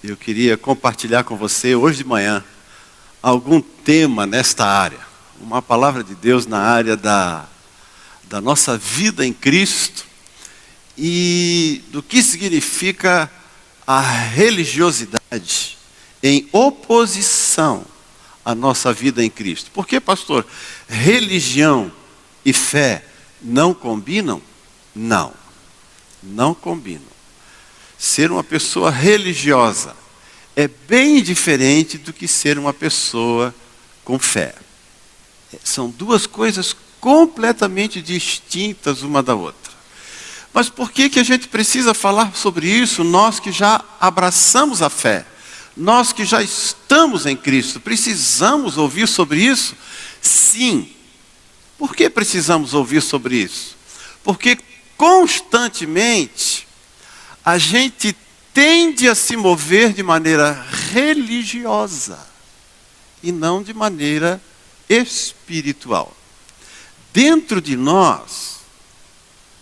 Eu queria compartilhar com você hoje de manhã algum tema nesta área. Uma palavra de Deus na área da nossa vida em Cristo e do que significa a religiosidade em oposição à nossa vida em Cristo. Por que, pastor, religião e fé não combinam? Não combinam. Ser uma pessoa religiosa é bem diferente do que ser uma pessoa com fé. São duas coisas completamente distintas uma da outra. Mas por que a gente precisa falar sobre isso, nós que já abraçamos a fé? Nós que já estamos em Cristo, precisamos ouvir sobre isso? Sim. Por que precisamos ouvir sobre isso? Porque constantemente a gente tende a se mover de maneira religiosa e não de maneira espiritual. Dentro de nós,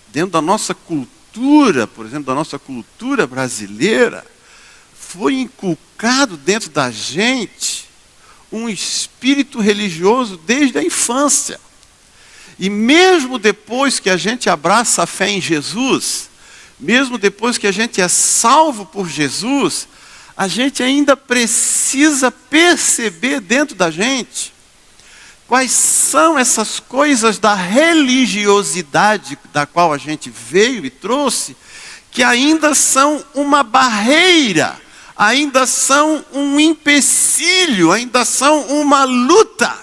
dentro da nossa cultura, por exemplo, da nossa cultura brasileira, foi inculcado dentro da gente um espírito religioso desde a infância. E mesmo depois que a gente abraça a fé em Jesus, mesmo depois que a gente é salvo por Jesus, a gente ainda precisa perceber dentro da gente quais são essas coisas da religiosidade da qual a gente veio e trouxe, que ainda são uma barreira, ainda são um empecilho, ainda são uma luta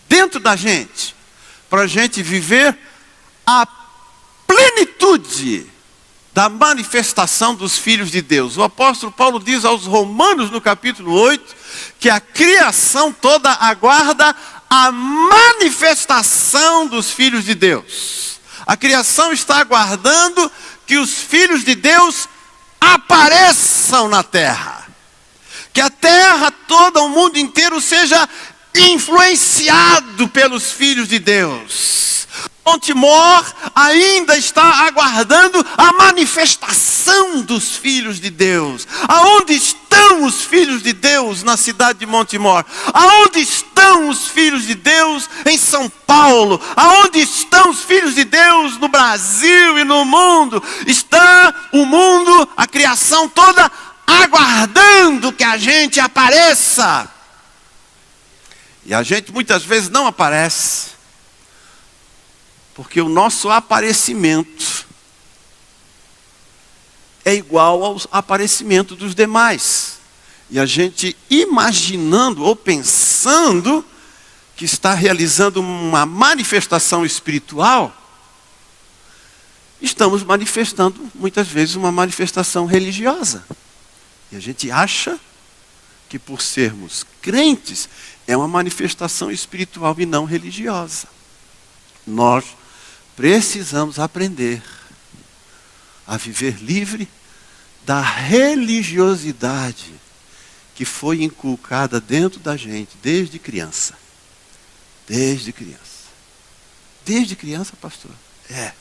dentro da gente, para a gente viver a plenitude da manifestação dos filhos de Deus. O apóstolo Paulo diz aos Romanos no capítulo 8, que a criação toda aguarda a manifestação dos filhos de Deus. A criação está aguardando que os filhos de Deus apareçam na terra. Que a terra toda, o mundo inteiro seja influenciado pelos filhos de Deus. Montemor ainda está aguardando a manifestação dos filhos de Deus. Aonde estão os filhos de Deus na cidade de Montemor? Aonde estão os filhos de Deus em São Paulo? Aonde estão os filhos de Deus no Brasil e no mundo? Está o mundo, a criação toda, aguardando que a gente apareça. E a gente muitas vezes não aparece, porque o nosso aparecimento é igual ao aparecimento dos demais. E a gente imaginando ou pensando que está realizando uma manifestação espiritual, estamos manifestando muitas vezes uma manifestação religiosa. E a gente acha que por sermos crentes é uma manifestação espiritual e não religiosa. Nós precisamos aprender a viver livre da religiosidade que foi inculcada dentro da gente desde criança. Desde criança. Desde criança, pastor? É.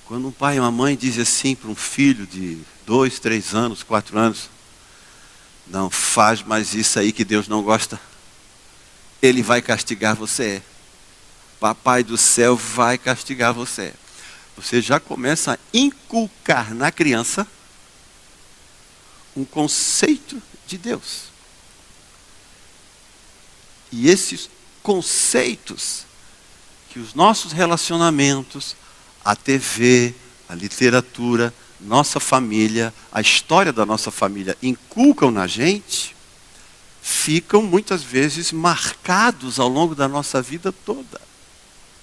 Quando um pai e uma mãe dizem assim para um filho de 2, 3 anos, 4 anos, não faz mais isso aí que Deus não gosta, Ele vai castigar você. Papai do céu vai castigar você. Você já começa a inculcar na criança um conceito de Deus. E esses conceitos que os nossos relacionamentos, a TV, a literatura, nossa família, a história da nossa família inculcam na gente, ficam muitas vezes marcados ao longo da nossa vida toda.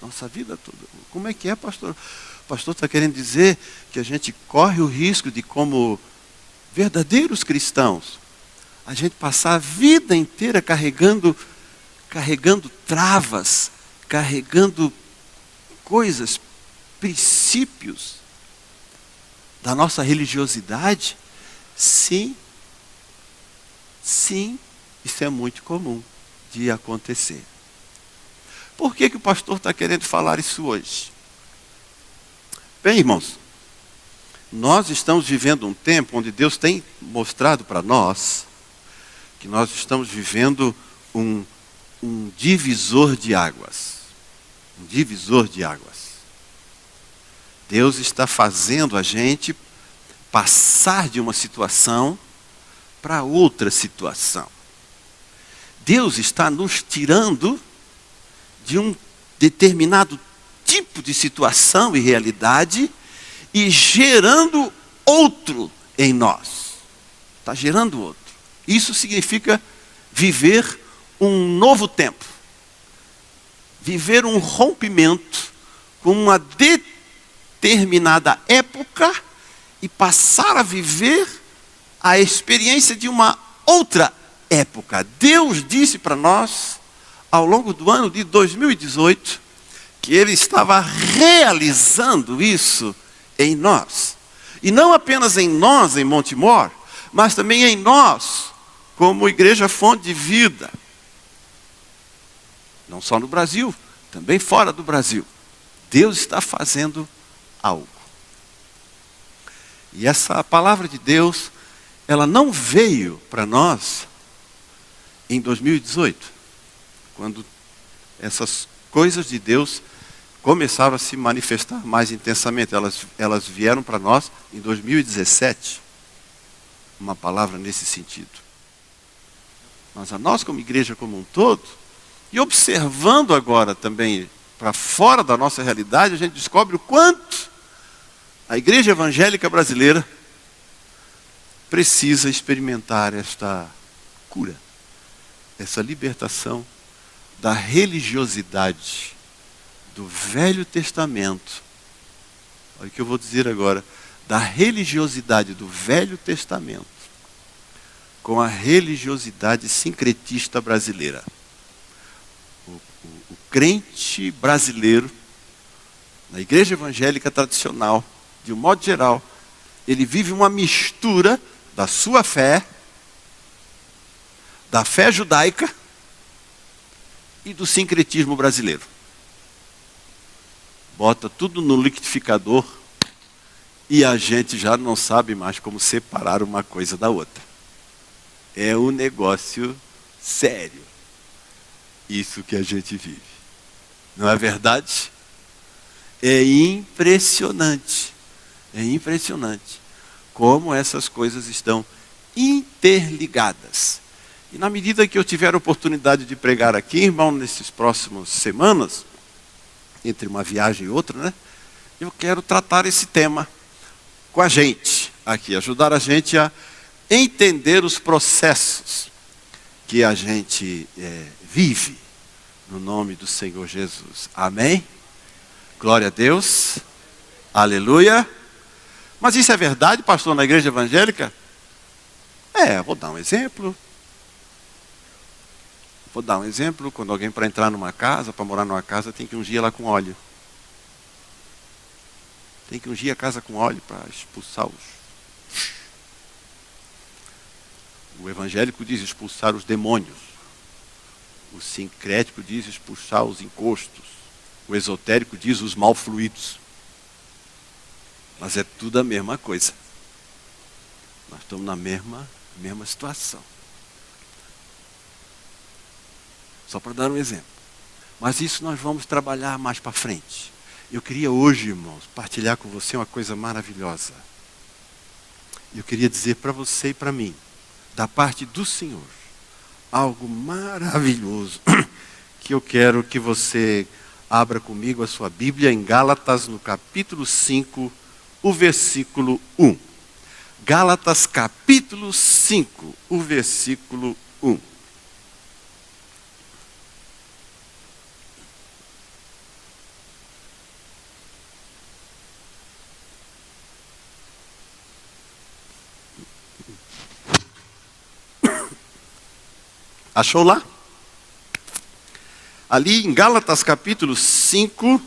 Nossa vida toda. Como é que é, pastor? O pastor está querendo dizer que a gente corre o risco de, como verdadeiros cristãos, a gente passar a vida inteira carregando travas, carregando coisas, princípios da nossa religiosidade? Sim, isso é muito comum de acontecer. Por que o pastor está querendo falar isso hoje? Bem, irmãos, nós estamos vivendo um tempo onde Deus tem mostrado para nós que nós estamos vivendo um divisor de águas. Um divisor de águas. Deus está fazendo a gente passar de uma situação para outra situação. Deus está nos tirando de um determinado tipo de situação e realidade e gerando outro em nós. Está gerando outro. Isso significa viver um novo tempo. Viver um rompimento com uma determinada época e passar a viver a experiência de uma outra época. Deus disse para nós, ao longo do ano de 2018, que Ele estava realizando isso em nós. E não apenas em nós, em Montemor, mas também em nós, como Igreja Fonte de Vida. Não só no Brasil, também fora do Brasil. Deus está fazendo algo. E essa palavra de Deus, ela não veio para nós em 2018, quando essas coisas de Deus começaram a se manifestar mais intensamente. Elas vieram para nós em 2017, uma palavra nesse sentido. Mas a nós como igreja como um todo, e observando agora também para fora da nossa realidade, a gente descobre o quanto a igreja evangélica brasileira precisa experimentar esta cura, essa libertação da religiosidade do Velho Testamento. Olha o que eu vou dizer agora, da religiosidade do Velho Testamento com a religiosidade sincretista brasileira. O crente brasileiro, na igreja evangélica tradicional, de um modo geral, ele vive uma mistura da sua fé, da fé judaica e do sincretismo brasileiro. Bota tudo no liquidificador e a gente já não sabe mais como separar uma coisa da outra. É um negócio sério. Isso que a gente vive. Não é verdade? É impressionante. É impressionante como essas coisas estão interligadas. E na medida que eu tiver a oportunidade de pregar aqui, irmão, nessas próximas semanas, entre uma viagem e outra, né? Eu quero tratar esse tema com a gente aqui, ajudar a gente a entender os processos que a gente vive no nome do Senhor Jesus. Amém? Glória a Deus. Aleluia. Mas isso é verdade, pastor, na igreja evangélica? Vou dar um exemplo. Quando alguém para entrar numa casa, para morar numa casa, tem que ungir ela com óleo. Tem que ungir a casa com óleo para expulsar os... O evangélico diz expulsar os demônios. O sincrético diz expulsar os encostos. O esotérico diz os mal fluidos. Mas é tudo a mesma coisa. Nós estamos na mesma situação. Só para dar um exemplo. Mas isso nós vamos trabalhar mais para frente. Eu queria hoje, irmãos, partilhar com você uma coisa maravilhosa. Eu queria dizer para você e para mim, da parte do Senhor, algo maravilhoso, que eu quero que você abra comigo a sua Bíblia em Gálatas, no capítulo 5, o versículo 1. Gálatas, capítulo 5, o versículo 1. Achou lá? Ali em Gálatas capítulo 5,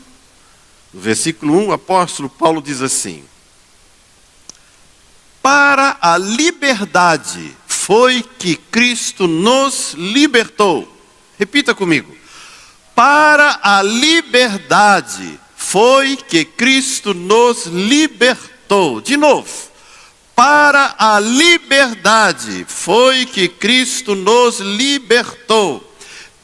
no versículo 1, o apóstolo Paulo diz assim: para a liberdade foi que Cristo nos libertou. Repita comigo. Para a liberdade foi que Cristo nos libertou. libertou, de novo, para a liberdade foi que Cristo nos libertou.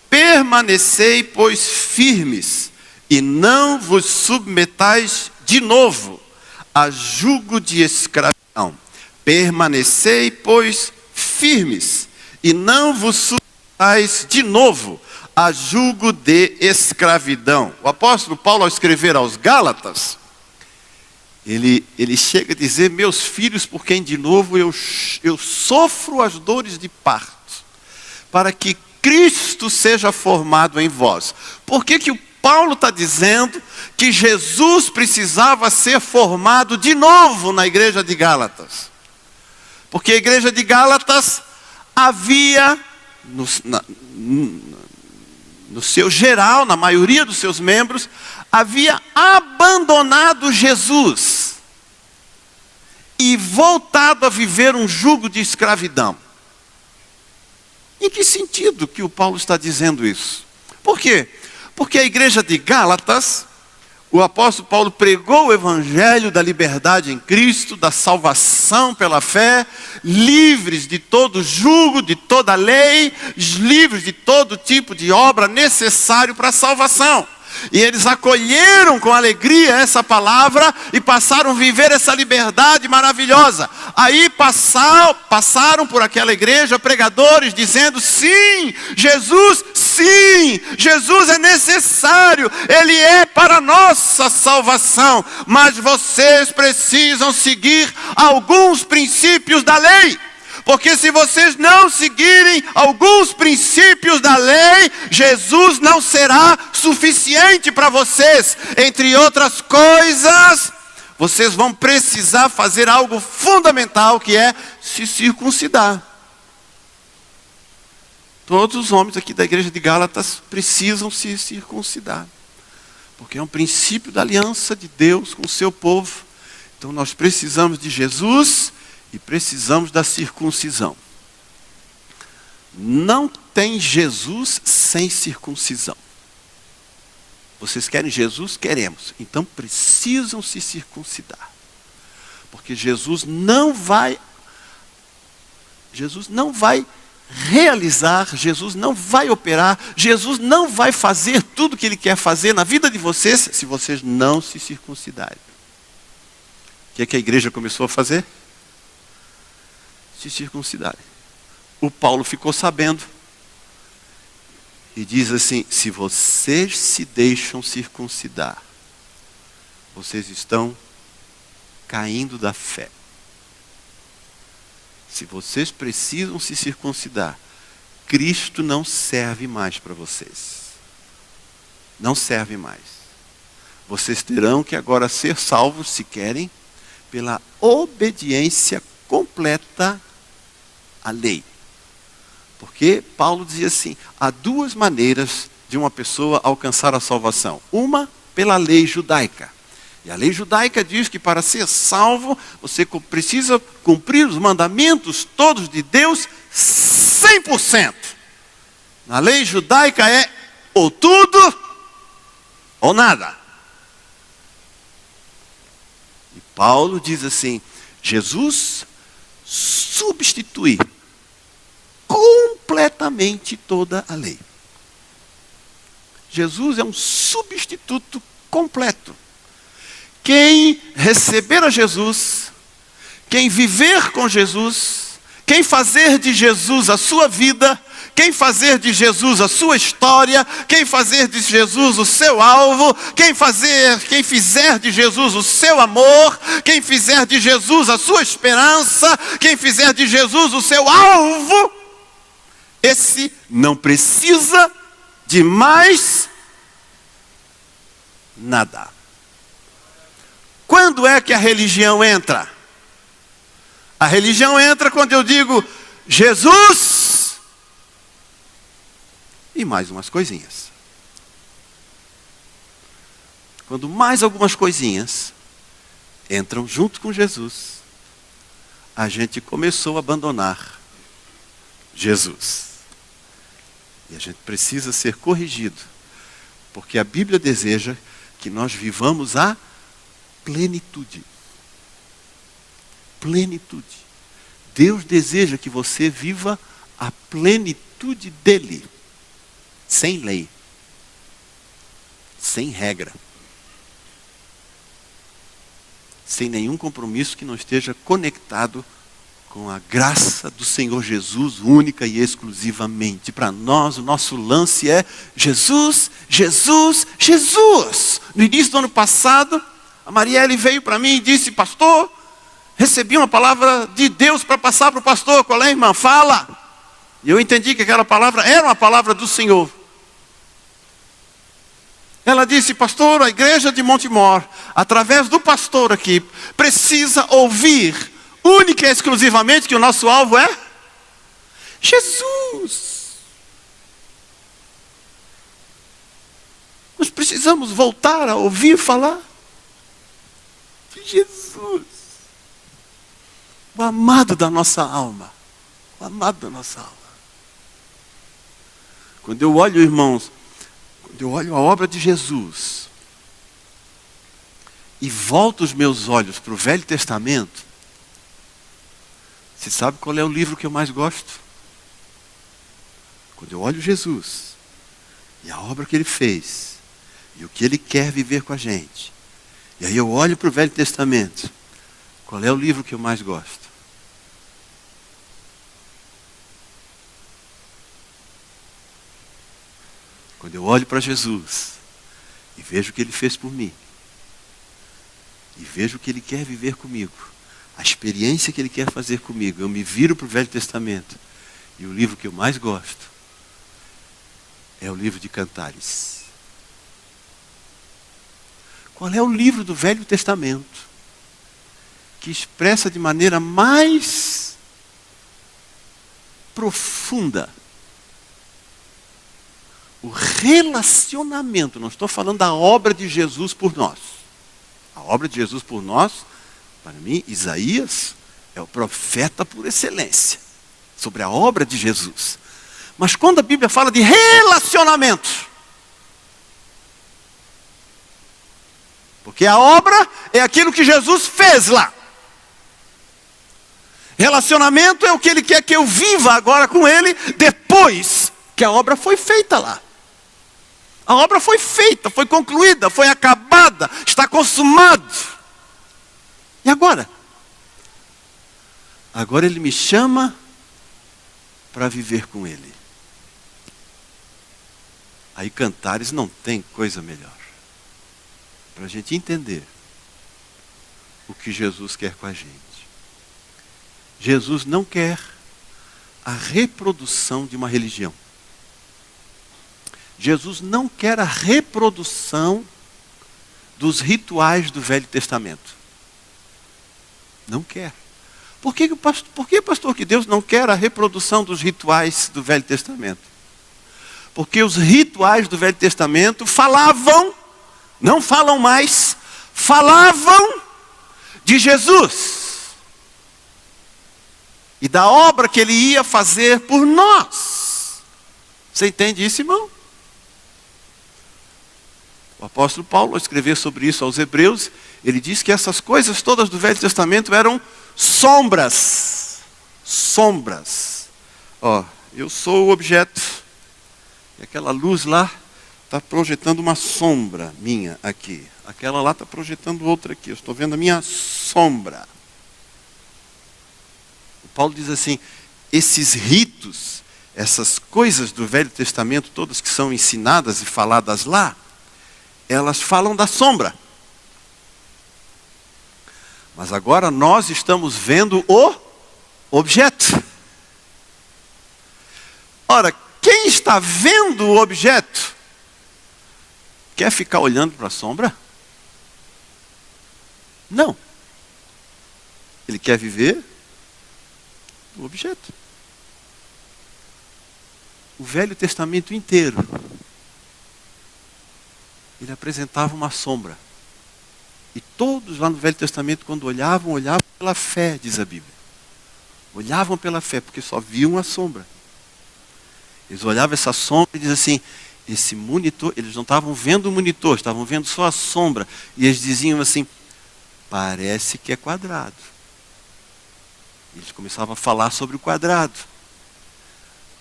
Permanecei, pois, firmes, e não vos submetais de novo a jugo de escravidão. Permanecei, pois, firmes, e não vos submetais de novo a jugo de escravidão. O apóstolo Paulo, ao escrever aos Gálatas, ele chega a dizer: meus filhos, por quem de novo eu sofro as dores de parto, para que Cristo seja formado em vós. Por que o Paulo está dizendo que Jesus precisava ser formado de novo na igreja de Gálatas? Porque a igreja de Gálatas havia, no seu geral, na maioria dos seus membros, havia abandonado Jesus e voltado a viver um jugo de escravidão. Em que sentido que o Paulo está dizendo isso? Por quê? Porque a igreja de Gálatas, o apóstolo Paulo pregou o evangelho da liberdade em Cristo, da salvação pela fé, livres de todo jugo, de toda lei, livres de todo tipo de obra necessário para a salvação. E eles acolheram com alegria essa palavra e passaram a viver essa liberdade maravilhosa. Aí passaram por aquela igreja pregadores dizendo: sim, Jesus é necessário, Ele é para a nossa salvação, mas vocês precisam seguir alguns princípios da lei. Porque se vocês não seguirem alguns princípios da lei, Jesus não será suficiente para vocês. Entre outras coisas, vocês vão precisar fazer algo fundamental, que é se circuncidar. Todos os homens aqui da igreja de Gálatas precisam se circuncidar. Porque é um princípio da aliança de Deus com o seu povo. Então nós precisamos de Jesus e precisamos da circuncisão. Não tem Jesus sem circuncisão. Vocês querem Jesus? Queremos. Então precisam se circuncidar. Porque Jesus não vai realizar, Jesus não vai operar, Jesus não vai fazer tudo o que Ele quer fazer na vida de vocês, se vocês não se circuncidarem. O que é que a igreja começou a fazer? Se circuncidarem. O Paulo ficou sabendo e diz assim: se vocês se deixam circuncidar, vocês estão caindo da fé. Se vocês precisam se circuncidar, Cristo não serve mais para vocês. Não serve mais. Vocês terão que agora ser salvos, se querem, pela obediência completa à lei. Porque Paulo dizia assim: há duas maneiras de uma pessoa alcançar a salvação. Uma, pela lei judaica. E a lei judaica diz que para ser salvo, você precisa cumprir os mandamentos todos de Deus 100%. Na lei judaica é ou tudo ou nada. E Paulo diz assim: Jesus substitui completamente toda a lei. Jesus é um substituto completo. Quem receber a Jesus, quem viver com Jesus, quem fazer de Jesus a sua vida, quem fazer de Jesus a sua história, quem fazer de Jesus o seu alvo, quem fizer de Jesus o seu amor, quem fizer de Jesus a sua esperança, quem fizer de Jesus o seu alvo, esse não precisa de mais nada. Quando é que a religião entra? A religião entra quando eu digo Jesus e mais umas coisinhas. Quando mais algumas coisinhas entram junto com Jesus, a gente começou a abandonar Jesus. E a gente precisa ser corrigido, porque a Bíblia deseja que nós vivamos a plenitude. plenitude. Deus deseja que você viva a plenitude dele, sem lei, sem regra, sem nenhum compromisso que não esteja conectado com a graça do Senhor Jesus, única e exclusivamente. Para nós, o nosso lance é Jesus, Jesus, Jesus. No início do ano passado, a Marielle veio para mim e disse: pastor, recebi uma palavra de Deus para passar para o pastor. Qual é, irmã? Fala. E eu entendi que aquela palavra era uma palavra do Senhor. Ela disse: pastor, a igreja de Montemor, através do pastor aqui, precisa ouvir única e exclusivamente que o nosso alvo é Jesus. Nós precisamos voltar a ouvir falar de Jesus, o amado da nossa alma, o amado da nossa alma. Quando eu olho, irmãos, quando eu olho a obra de Jesus e volto os meus olhos para o Velho Testamento, você sabe qual é o livro que eu mais gosto? Quando eu olho Jesus e a obra que ele fez e o que ele quer viver com a gente, e aí eu olho para o Velho Testamento, qual é o livro que eu mais gosto? Quando eu olho para Jesus e vejo o que ele fez por mim, e vejo o que ele quer viver comigo, a experiência que ele quer fazer comigo, eu me viro para o Velho Testamento, e o livro que eu mais gosto é o livro de Cantares. Qual é o livro do Velho Testamento que expressa de maneira mais profunda o relacionamento? Não estou falando da obra de Jesus por nós. A obra de Jesus por nós, para mim, Isaías é o profeta por excelência sobre a obra de Jesus. Mas quando a Bíblia fala de relacionamento, porque a obra é aquilo que Jesus fez lá. Relacionamento é o que ele quer que eu viva agora com ele, depois que a obra foi feita lá. A obra foi feita, foi concluída, foi acabada, está consumado. E agora? Agora ele me chama para viver com ele. Aí Cantares não tem coisa melhor para a gente entender o que Jesus quer com a gente. Jesus não quer a reprodução de uma religião. Jesus não quer a reprodução dos rituais do Velho Testamento. Não quer. Por que, pastor, que Deus não quer a reprodução dos rituais do Velho Testamento? Porque os rituais do Velho Testamento falavam, não falam mais, falavam de Jesus e da obra que ele ia fazer por nós. Você entende isso, irmão? O apóstolo Paulo, ao escrever sobre isso aos Hebreus, ele diz que essas coisas todas do Velho Testamento eram sombras. Sombras. Ó, eu sou o objeto. E aquela luz lá está projetando uma sombra minha aqui. Aquela lá está projetando outra aqui. Eu estou vendo a minha sombra. O Paulo diz assim, esses ritos, essas coisas do Velho Testamento, todas que são ensinadas e faladas lá, elas falam da sombra. Mas agora nós estamos vendo o objeto. Ora, quem está vendo o objeto, quer ficar olhando para a sombra? Não. Ele quer viver o objeto. O Velho Testamento inteiro, ele apresentava uma sombra. E todos lá no Velho Testamento, quando olhavam pela fé, diz a Bíblia. Olhavam pela fé, porque só viam a sombra. Eles olhavam essa sombra e diziam assim, esse monitor, eles não estavam vendo o monitor, estavam vendo só a sombra. E eles diziam assim, parece que é quadrado. Eles começavam a falar sobre o quadrado.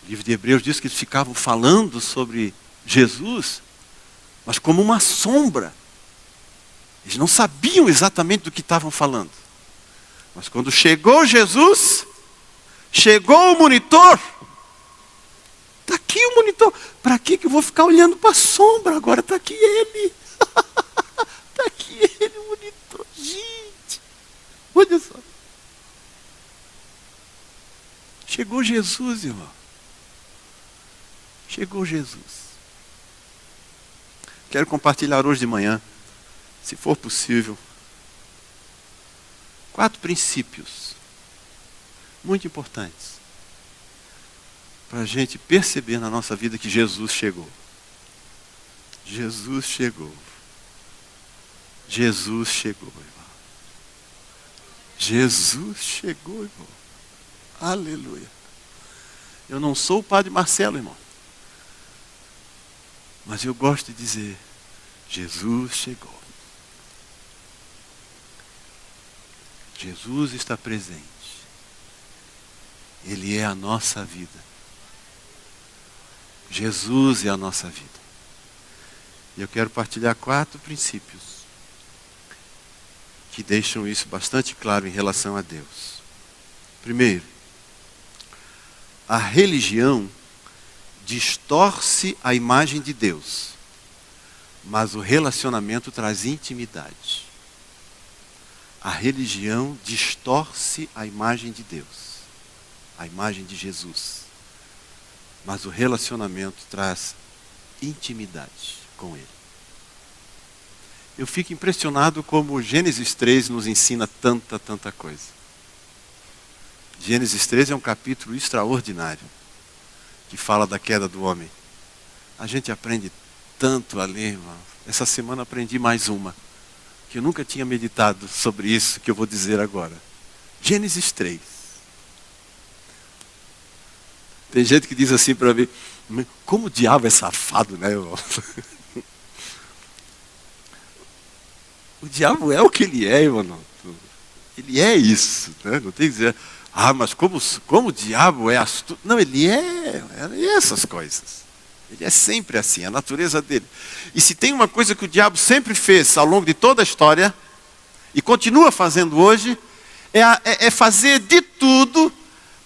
O livro de Hebreus diz que eles ficavam falando sobre Jesus, mas como uma sombra. Eles não sabiam exatamente do que estavam falando. Mas quando chegou Jesus, chegou o monitor. Está aqui o monitor. Para que eu vou ficar olhando para a sombra? Agora está aqui ele. Está aqui ele, o monitor. Gente, olha só. Chegou Jesus, irmão. Chegou Jesus. Quero compartilhar hoje de manhã, se for possível, 4 princípios muito importantes para a gente perceber na nossa vida que Jesus chegou. Jesus chegou. Jesus chegou, irmão. Jesus chegou, irmão. Aleluia. Eu não sou o padre Marcelo, irmão. Mas eu gosto de dizer, Jesus chegou. Jesus está presente. Ele é a nossa vida. Jesus é a nossa vida. E eu quero partilhar 4 princípios que deixam isso bastante claro em relação a Deus. Primeiro, a religião distorce a imagem de Deus, mas o relacionamento traz intimidade. A religião distorce a imagem de Deus, a imagem de Jesus, mas o relacionamento traz intimidade com Ele. Eu fico impressionado como Gênesis 3 nos ensina tanta coisa. Gênesis 3 é um capítulo extraordinário, que fala da queda do homem. A gente aprende tanto ali, irmão. Essa semana aprendi mais uma, que eu nunca tinha meditado sobre isso, que eu vou dizer agora. Gênesis 3. Tem gente que diz assim para mim, como o diabo é safado, né, irmão? O diabo é o que ele é, irmão. Ele é isso, né? Não tem que dizer, mas como o diabo é astuto. Não, ele é essas coisas. Ele é sempre assim, a natureza dele. E se tem uma coisa que o diabo sempre fez ao longo de toda a história, e continua fazendo hoje, é fazer de tudo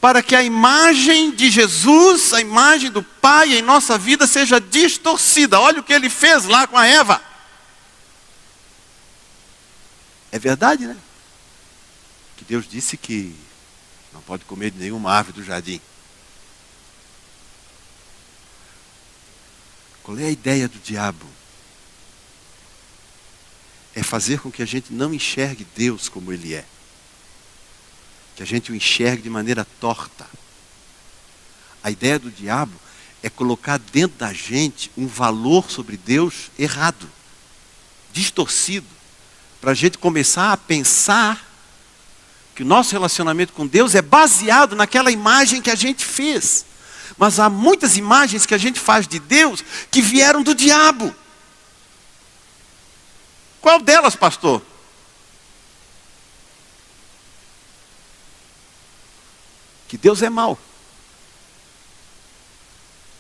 para que a imagem de Jesus, a imagem do Pai em nossa vida seja distorcida. Olha o que ele fez lá com a Eva. É verdade, né? Que Deus disse que não pode comer de nenhuma árvore do jardim. Qual é a ideia do diabo? É fazer com que a gente não enxergue Deus como Ele é. Que a gente o enxergue de maneira torta. A ideia do diabo é colocar dentro da gente um valor sobre Deus errado, distorcido, para a gente começar a pensar que o nosso relacionamento com Deus é baseado naquela imagem que a gente fez. Mas há muitas imagens que a gente faz de Deus que vieram do diabo. Qual delas, pastor? Que Deus é mau.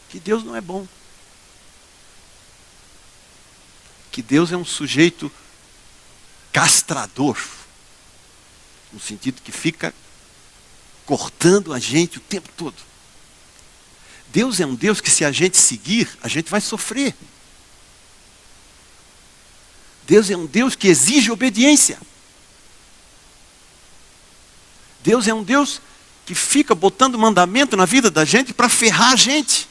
Que Deus não é bom. Que Deus é um sujeito castrador. No sentido que fica cortando a gente o tempo todo. Deus é um Deus que se a gente seguir, a gente vai sofrer. Deus é um Deus que exige obediência. Deus é um Deus que fica botando mandamento na vida da gente para ferrar a gente.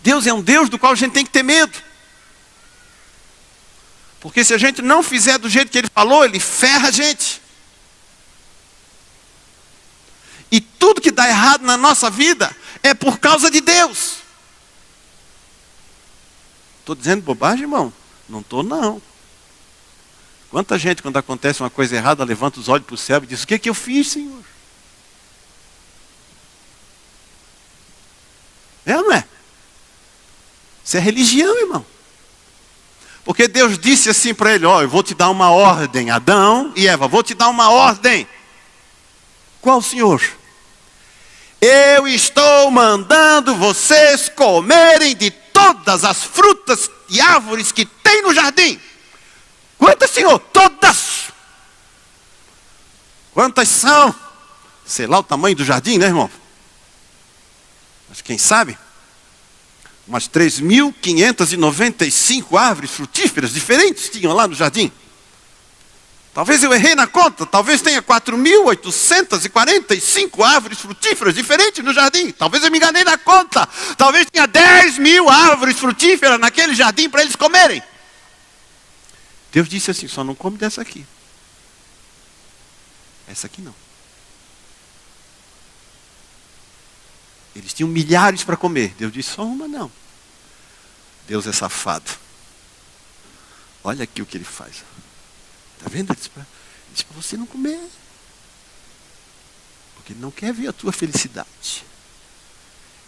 Deus é um Deus do qual a gente tem que ter medo. Porque se a gente não fizer do jeito que Ele falou, Ele ferra a gente. E tudo que dá errado na nossa vida é por causa de Deus. Estou dizendo bobagem, irmão? Não estou, não. Quanta gente, quando acontece uma coisa errada, levanta os olhos para o céu e diz, o que eu fiz, Senhor? É ou não é? Isso é religião, irmão. Porque Deus disse assim para ele, ó, eu vou te dar uma ordem, Adão e Eva, vou te dar uma ordem. Qual, Senhor? Eu estou mandando vocês comerem de todas as frutas e árvores que tem no jardim. Quantas, Senhor? Todas. Quantas são? Sei lá o tamanho do jardim, né, irmão? Mas quem sabe? Umas 3.595 árvores frutíferas diferentes tinham lá no jardim. Talvez eu errei na conta, talvez tenha 4.845 árvores frutíferas diferentes no jardim. Talvez eu me enganei na conta. Talvez tenha 10.000 árvores frutíferas naquele jardim para eles comerem. Deus disse assim, só não come dessa aqui. Essa aqui não. Eles tinham milhares para comer. Deus disse, só uma não. Deus é safado. Olha aqui o que ele faz. Está vendo? Ele disse para você não comer. Porque ele não quer ver a tua felicidade.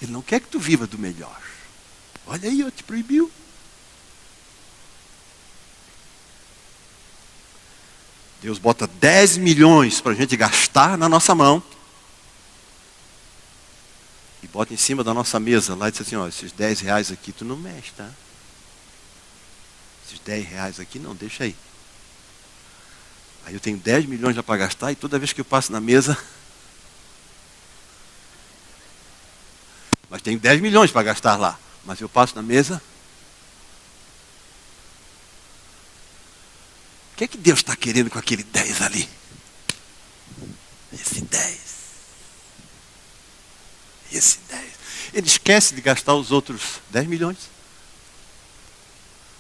Ele não quer que tu viva do melhor. Olha aí, ó, te proibiu. Deus bota 10 milhões para a gente gastar na nossa mão. E bota em cima da nossa mesa lá e diz assim, ó, esses 10 reais aqui tu não mexe, tá? Esses 10 reais aqui não, deixa aí. Aí eu tenho 10 milhões já para gastar e toda vez que eu passo na mesa... Mas tenho 10 milhões para gastar lá. Mas eu passo na mesa... O que é que Deus está querendo com aquele 10 ali? Esse 10. Esse 10. Ele esquece de gastar os outros 10 milhões.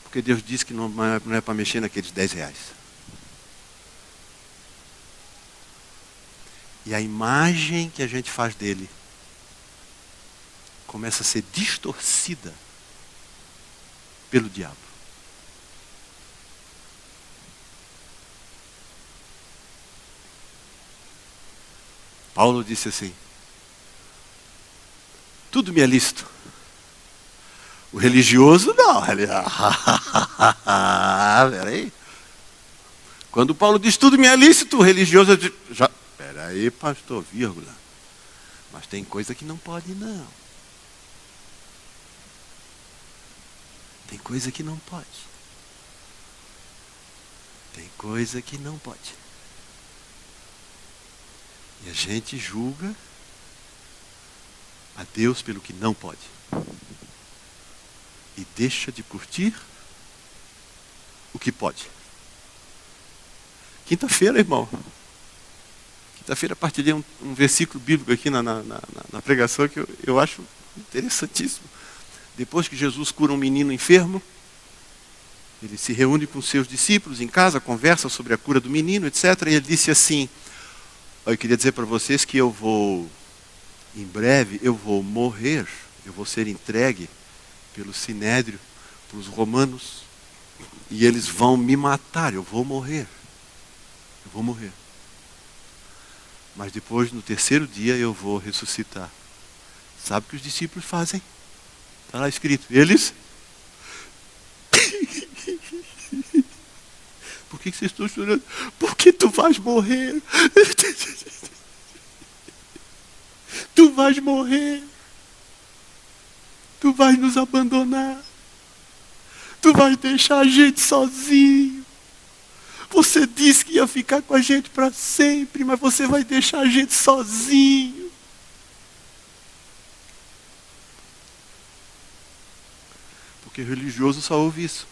Porque Deus disse que não é para mexer naqueles 10 reais. E a imagem que a gente faz dele começa a ser distorcida pelo diabo. Paulo disse assim, tudo me é lícito. O religioso não. Ele, peraí. Quando Paulo diz tudo me é lícito, o religioso diz, peraí, pastor, vírgula. Mas tem coisa que não pode não. Tem coisa que não pode. Tem coisa que não pode. E a gente julga a Deus pelo que não pode. E deixa de curtir o que pode. Quinta-feira, irmão. Quinta-feira partilhei um versículo bíblico aqui na pregação que eu acho interessantíssimo. Depois que Jesus cura um menino enfermo, ele se reúne com seus discípulos em casa, conversa sobre a cura do menino, etc. E ele disse assim, eu queria dizer para vocês que em breve eu vou morrer, eu vou ser entregue pelo Sinédrio, para os romanos, e eles vão me matar, eu vou morrer. Eu vou morrer. Mas depois, no terceiro dia, eu vou ressuscitar. Sabe o que os discípulos fazem? Está lá escrito, eles... Por que vocês estão chorando? Porque tu vais morrer. Tu vais morrer. Tu vais nos abandonar. Tu vais deixar a gente sozinho. Você disse que ia ficar com a gente para sempre, mas você vai deixar a gente sozinho. Porque o religioso só ouve isso.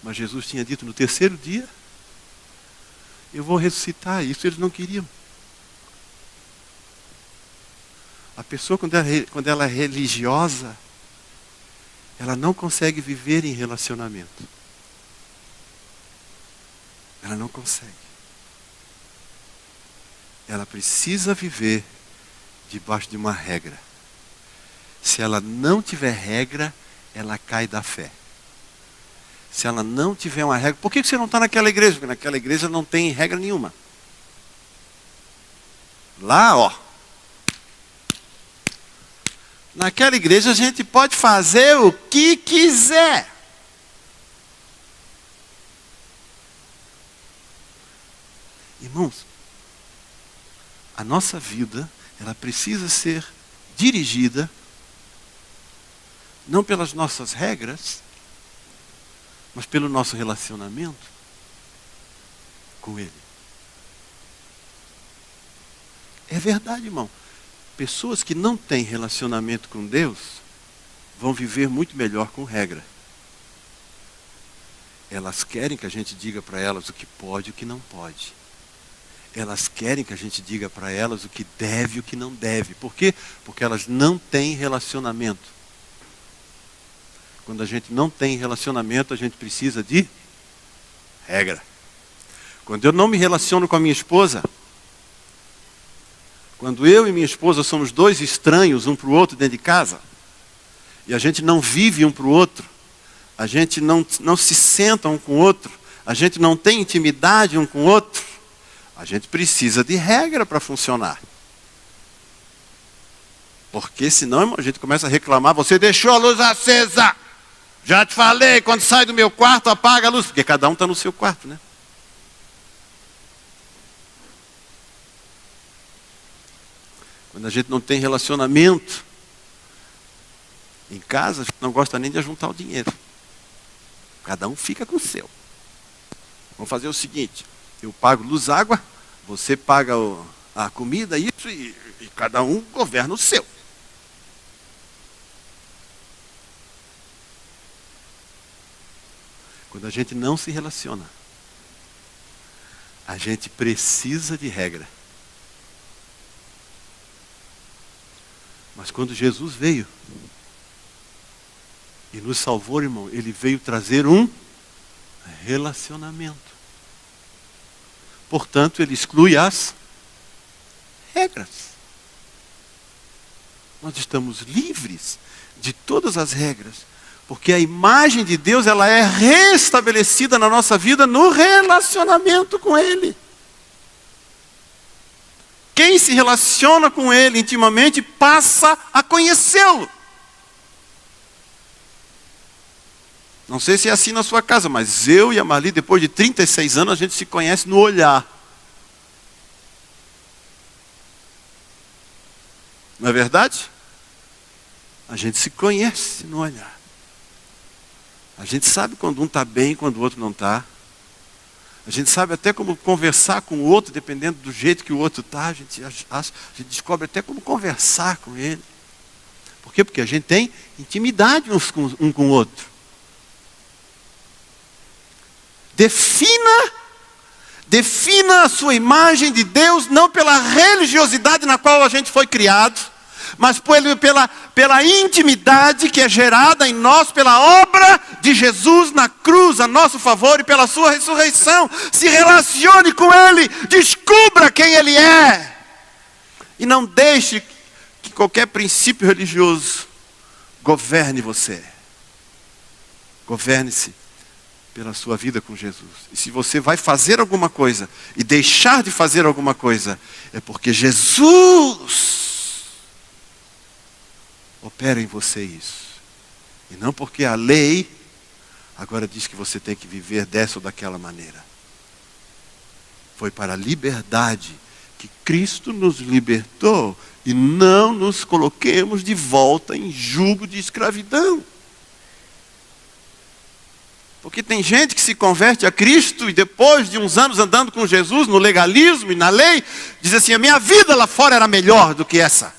Mas Jesus tinha dito, no terceiro dia, eu vou ressuscitar. Isso eles não queriam. A pessoa, quando ela é religiosa, ela não consegue viver em relacionamento. Ela não consegue. Ela precisa viver debaixo de uma regra. Se ela não tiver regra, ela cai da fé. Se ela não tiver uma regra... Por que você não está naquela igreja? Porque naquela igreja não tem regra nenhuma. Lá, ó. Naquela igreja a gente pode fazer o que quiser. Irmãos, a nossa vida, ela precisa ser dirigida não pelas nossas regras, mas pelo nosso relacionamento com Ele. É verdade, irmão. Pessoas que não têm relacionamento com Deus vão viver muito melhor com regra. Elas querem que a gente diga para elas o que pode e o que não pode. Elas querem que a gente diga para elas o que deve e o que não deve. Por quê? Porque elas não têm relacionamento. Quando a gente não tem relacionamento, a gente precisa de regra. Quando eu não me relaciono com a minha esposa, quando eu e minha esposa somos dois estranhos um para o outro dentro de casa, e a gente não vive um para o outro, a gente não se senta um com o outro, a gente não tem intimidade um com o outro, a gente precisa de regra para funcionar. Porque senão, irmão, a gente começa a reclamar, você deixou a luz acesa, já te falei, quando sai do meu quarto apaga a luz, porque cada um está no seu quarto, né? Quando a gente não tem relacionamento em casa, a gente não gosta nem de ajuntar o dinheiro. Cada um fica com o seu. Vamos fazer o seguinte, eu pago luz, água, você paga a comida, isso, e cada um governa o seu. Quando a gente não se relaciona, a gente precisa de regra. Mas quando Jesus veio e nos salvou, irmão, Ele veio trazer um relacionamento. Portanto, Ele exclui as regras. Nós estamos livres de todas as regras, porque a imagem de Deus, ela é restabelecida na nossa vida no relacionamento com Ele. Quem se relaciona com Ele intimamente passa a conhecê-lo. Não sei se é assim na sua casa, mas eu e a Marli, depois de 36 anos, a gente se conhece no olhar. Não é verdade? A gente se conhece no olhar. A gente sabe quando um está bem e quando o outro não está. A gente sabe até como conversar com o outro, dependendo do jeito que o outro está. A gente descobre até como conversar com ele. Por quê? Porque a gente tem intimidade um com o outro. Defina a sua imagem de Deus, não pela religiosidade na qual a gente foi criado, mas pela intimidade que é gerada em nós pela obra de Jesus na cruz a nosso favor e pela sua ressurreição. Se relacione com Ele, descubra quem Ele é. E não deixe que qualquer princípio religioso governe você. Governe-se pela sua vida com Jesus. E se você vai fazer alguma coisa e deixar de fazer alguma coisa, é porque Jesus opera em você isso. E não porque a lei agora diz que você tem que viver dessa ou daquela maneira. Foi para a liberdade que Cristo nos libertou e não nos coloquemos de volta em jugo de escravidão. Porque tem gente que se converte a Cristo e depois de uns anos andando com Jesus no legalismo e na lei, diz assim, a minha vida lá fora era melhor do que essa.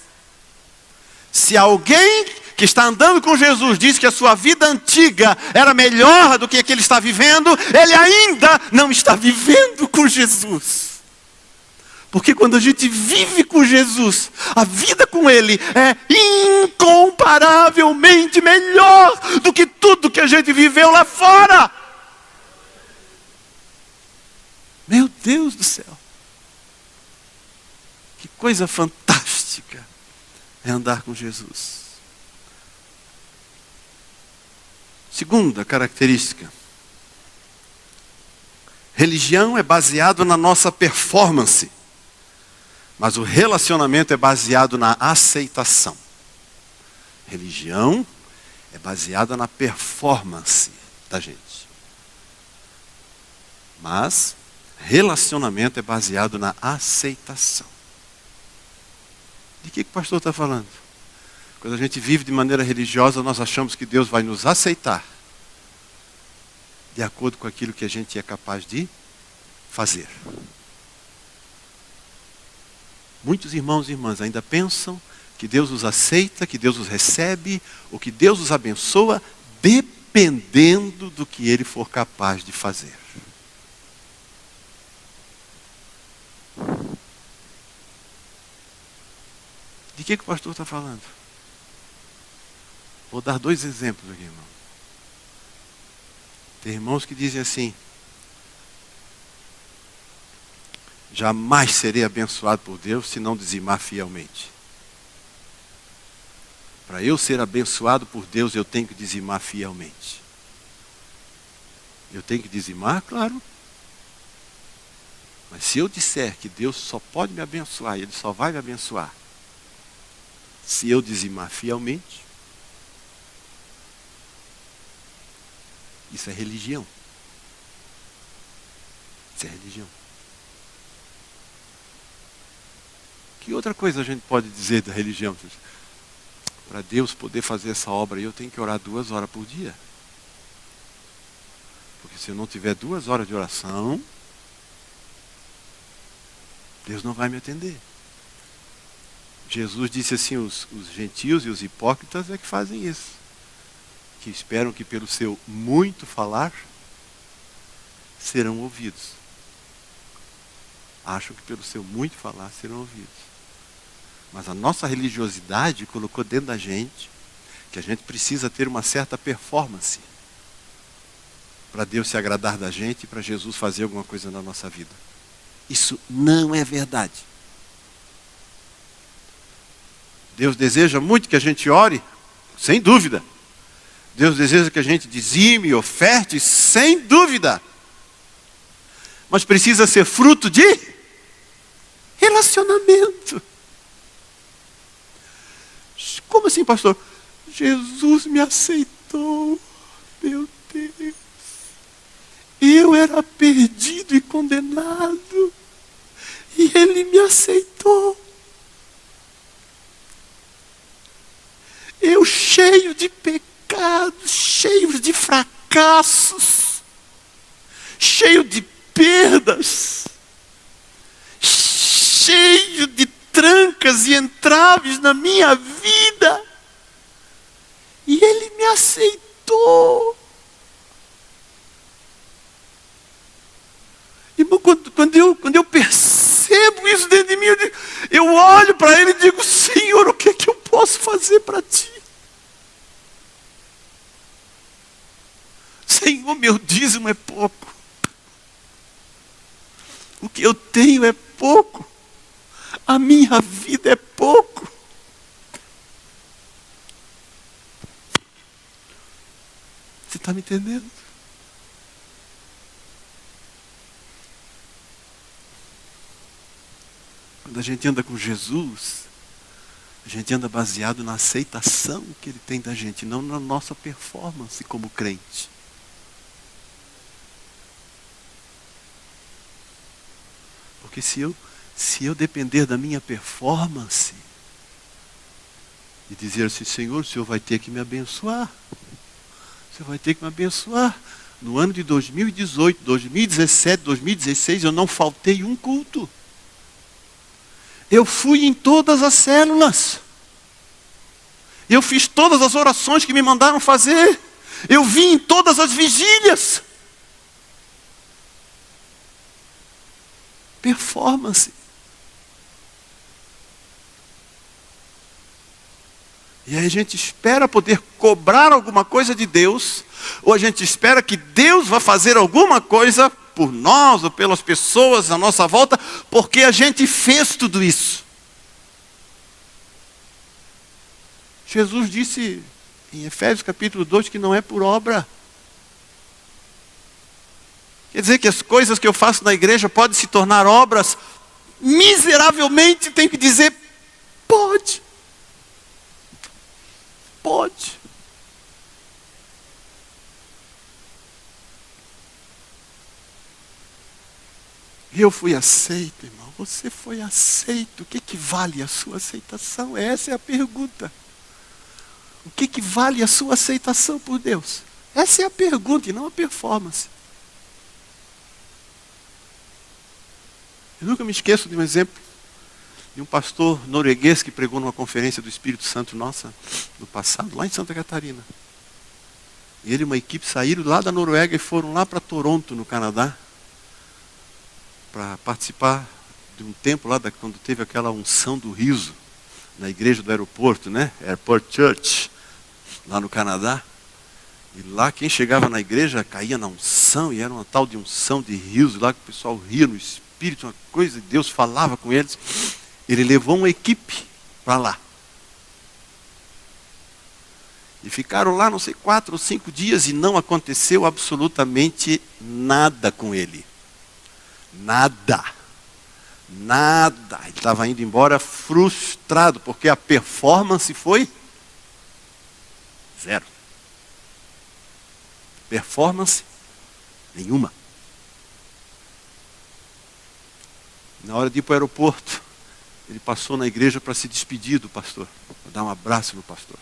Se alguém que está andando com Jesus diz que a sua vida antiga era melhor do que a que ele está vivendo, ele ainda não está vivendo com Jesus. Porque quando a gente vive com Jesus, a vida com Ele é incomparavelmente melhor do que tudo que a gente viveu lá fora. Meu Deus do céu. Que coisa fantástica é andar com Jesus. Segunda característica. Religião é baseado na nossa performance. Mas o relacionamento é baseado na aceitação. Religião é baseada na performance da gente. Mas Relacionamento é baseado na aceitação. De que o pastor está falando? Quando a gente vive de maneira religiosa, nós achamos que Deus vai nos aceitar de acordo com aquilo que a gente é capaz de fazer. Muitos irmãos e irmãs ainda pensam que Deus os aceita, que Deus os recebe, ou que Deus os abençoa, dependendo do que Ele for capaz de fazer. De que o pastor está falando? Vou dar 2 exemplos aqui, irmão. Tem irmãos que dizem assim: jamais serei abençoado por Deus se não dizimar fielmente. Para eu ser abençoado por Deus, eu tenho que dizimar fielmente. Eu tenho que dizimar, claro. Mas se eu disser que Deus só pode me abençoar, e Ele só vai me abençoar se eu dizimar fielmente, isso é religião. Isso é religião. Que outra coisa a gente pode dizer da religião? Para Deus poder fazer essa obra, eu tenho que orar 2 horas por dia. Porque se eu não tiver 2 horas de oração, Deus não vai me atender. Jesus disse assim: os gentios e os hipócritas é que fazem isso, que esperam que pelo seu muito falar serão ouvidos. Acham que pelo seu muito falar serão ouvidos. Mas a nossa religiosidade colocou dentro da gente que a gente precisa ter uma certa performance para Deus se agradar da gente e para Jesus fazer alguma coisa na nossa vida. Isso não é verdade. Deus deseja muito que a gente ore, sem dúvida. Deus deseja que a gente dizime, oferte, sem dúvida. Mas precisa ser fruto de relacionamento. Como assim, pastor? Jesus me aceitou. Meu Deus. Eu era perdido e condenado. E Ele me aceitou. Eu cheio de pecados, cheio de fracassos, cheio de perdas, cheio de trancas e entraves na minha vida. E Ele me aceitou. Irmão, quando eu percebo isso dentro de mim, eu olho para Ele e digo: Senhor, o que é que eu posso fazer para Ti? Senhor, meu dízimo é pouco. O que eu tenho é pouco. A minha vida é pouco. Você está me entendendo? Quando a gente anda com Jesus, a gente anda baseado na aceitação que Ele tem da gente, não na nossa performance como crente. Porque se eu depender da minha performance e dizer assim: Senhor, o Senhor vai ter que me abençoar. O Senhor vai ter que me abençoar. No ano de 2018, 2017, 2016, eu não faltei um culto. Eu fui em todas as células. Eu fiz todas as orações que me mandaram fazer. Eu vim em todas as vigílias. Performance. E aí a gente espera poder cobrar alguma coisa de Deus, ou a gente espera que Deus vá fazer alguma coisa por nós ou pelas pessoas à nossa volta, porque a gente fez tudo isso. Jesus disse em Efésios capítulo 2 que não é por obra. Quer dizer que as coisas que eu faço na igreja podem se tornar obras? Miseravelmente tenho que dizer: pode. Pode. Eu fui aceito, irmão. Você foi aceito. O que vale a sua aceitação? Essa é a pergunta. O que vale a sua aceitação por Deus? Essa é a pergunta e não a performance. Eu nunca me esqueço de um exemplo de um pastor norueguês que pregou numa conferência do Espírito Santo nossa, no passado, lá em Santa Catarina. E ele e uma equipe saíram lá da Noruega e foram lá para Toronto, no Canadá, para participar de um tempo lá, quando teve aquela unção do riso, na igreja do aeroporto, né? Airport Church, lá no Canadá. E lá quem chegava na igreja caía na unção, e era uma tal de unção de riso, lá que o pessoal ria no Espírito, uma coisa, Deus falava com eles. Ele levou uma equipe para lá. E ficaram lá, não sei, 4 ou 5 dias e não aconteceu absolutamente nada com ele. Nada. Nada. Ele estava indo embora frustrado, porque a performance foi zero. Performance nenhuma. Na hora de ir para o aeroporto, ele passou na igreja para se despedir do pastor, para dar um abraço no pastor.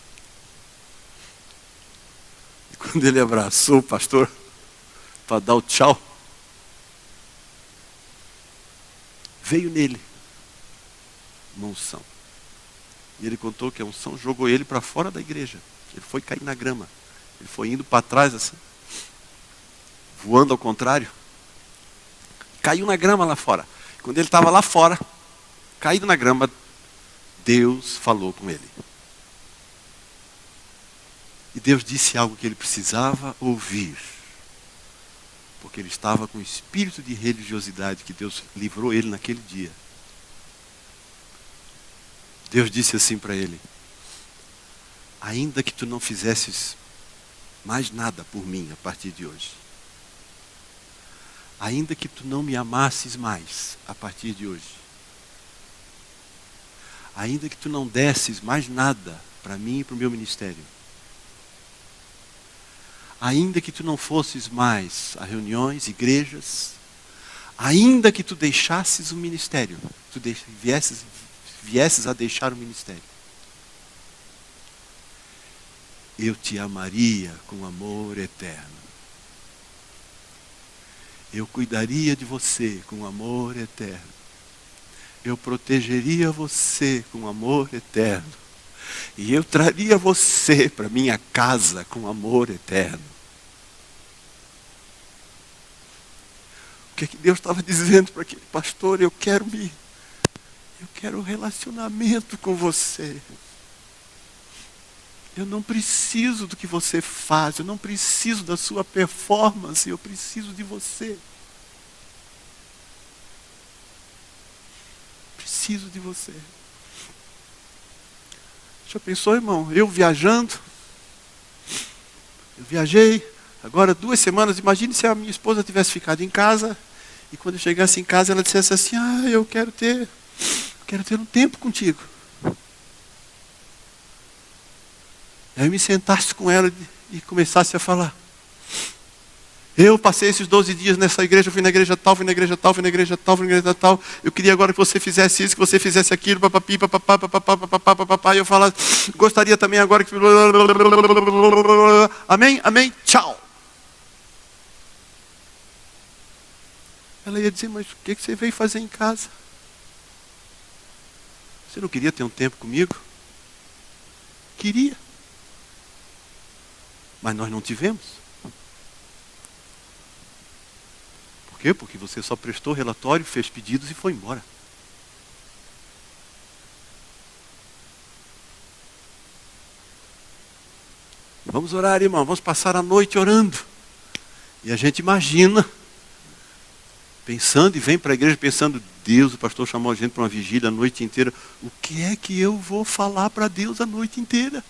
E quando ele abraçou o pastor, para dar o tchau, veio nele uma unção. E ele contou que a unção jogou ele para fora da igreja. Ele foi cair na grama. Ele foi indo para trás assim, voando ao contrário. Caiu na grama lá fora. Quando ele estava lá fora, caído na grama, Deus falou com ele. E Deus disse algo que ele precisava ouvir. Porque ele estava com o espírito de religiosidade que Deus livrou ele naquele dia. Deus disse assim para ele: ainda que tu não fizesses mais nada por mim a partir de hoje, ainda que tu não me amasses mais a partir de hoje, ainda que tu não desses mais nada para mim e para o meu ministério, ainda que tu não fosses mais a reuniões, igrejas, ainda que tu deixasses o ministério, tu viesses a deixar o ministério, eu te amaria com amor eterno. Eu cuidaria de você com amor eterno. Eu protegeria você com amor eterno. E eu traria você para minha casa com amor eterno. O que Deus estava dizendo para aquele pastor? Eu quero um relacionamento com você. Eu não preciso do que você faz, eu não preciso da sua performance, eu preciso de você. Preciso de você. Já pensou, irmão? Eu viajando, eu viajei, agora 2 semanas, imagine se a minha esposa tivesse ficado em casa, e quando eu chegasse em casa ela dissesse assim: eu quero ter um tempo contigo. Aí eu me sentasse com ela e começasse a falar: eu passei esses 12 dias nessa igreja, fui na igreja tal, fui na igreja tal, fui na igreja tal, fui na igreja tal. Eu queria agora que você fizesse isso, que você fizesse aquilo, papapi, papapá, papapá, papapá, papapá. E eu falava: gostaria também agora que... Amém, amém, tchau. Ela ia dizer: mas o que você veio fazer em casa? Você não queria ter um tempo comigo? Queria. Mas nós não tivemos. Por quê? Porque você só prestou relatório, fez pedidos e foi embora. Vamos orar, irmão. Vamos passar a noite orando. E a gente imagina, pensando, e vem para a igreja pensando: Deus, o pastor chamou a gente para uma vigília a noite inteira. O que é que eu vou falar para Deus a noite inteira?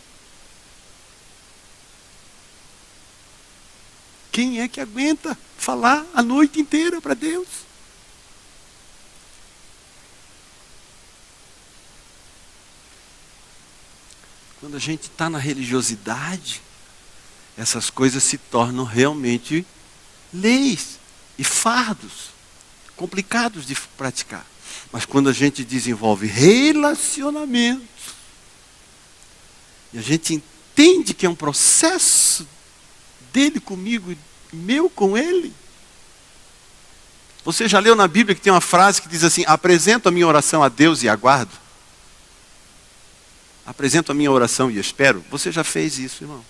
Quem é que aguenta falar a noite inteira para Deus? Quando a gente está na religiosidade, essas coisas se tornam realmente leis e fardos. complicados de praticar. Mas quando a gente desenvolve relacionamento, e a gente entende que é um processo dele comigo e meu com ele. Você já leu na Bíblia que tem uma frase que diz assim: apresento a minha oração a Deus e aguardo? Apresento a minha oração e espero? Você já fez isso, irmão?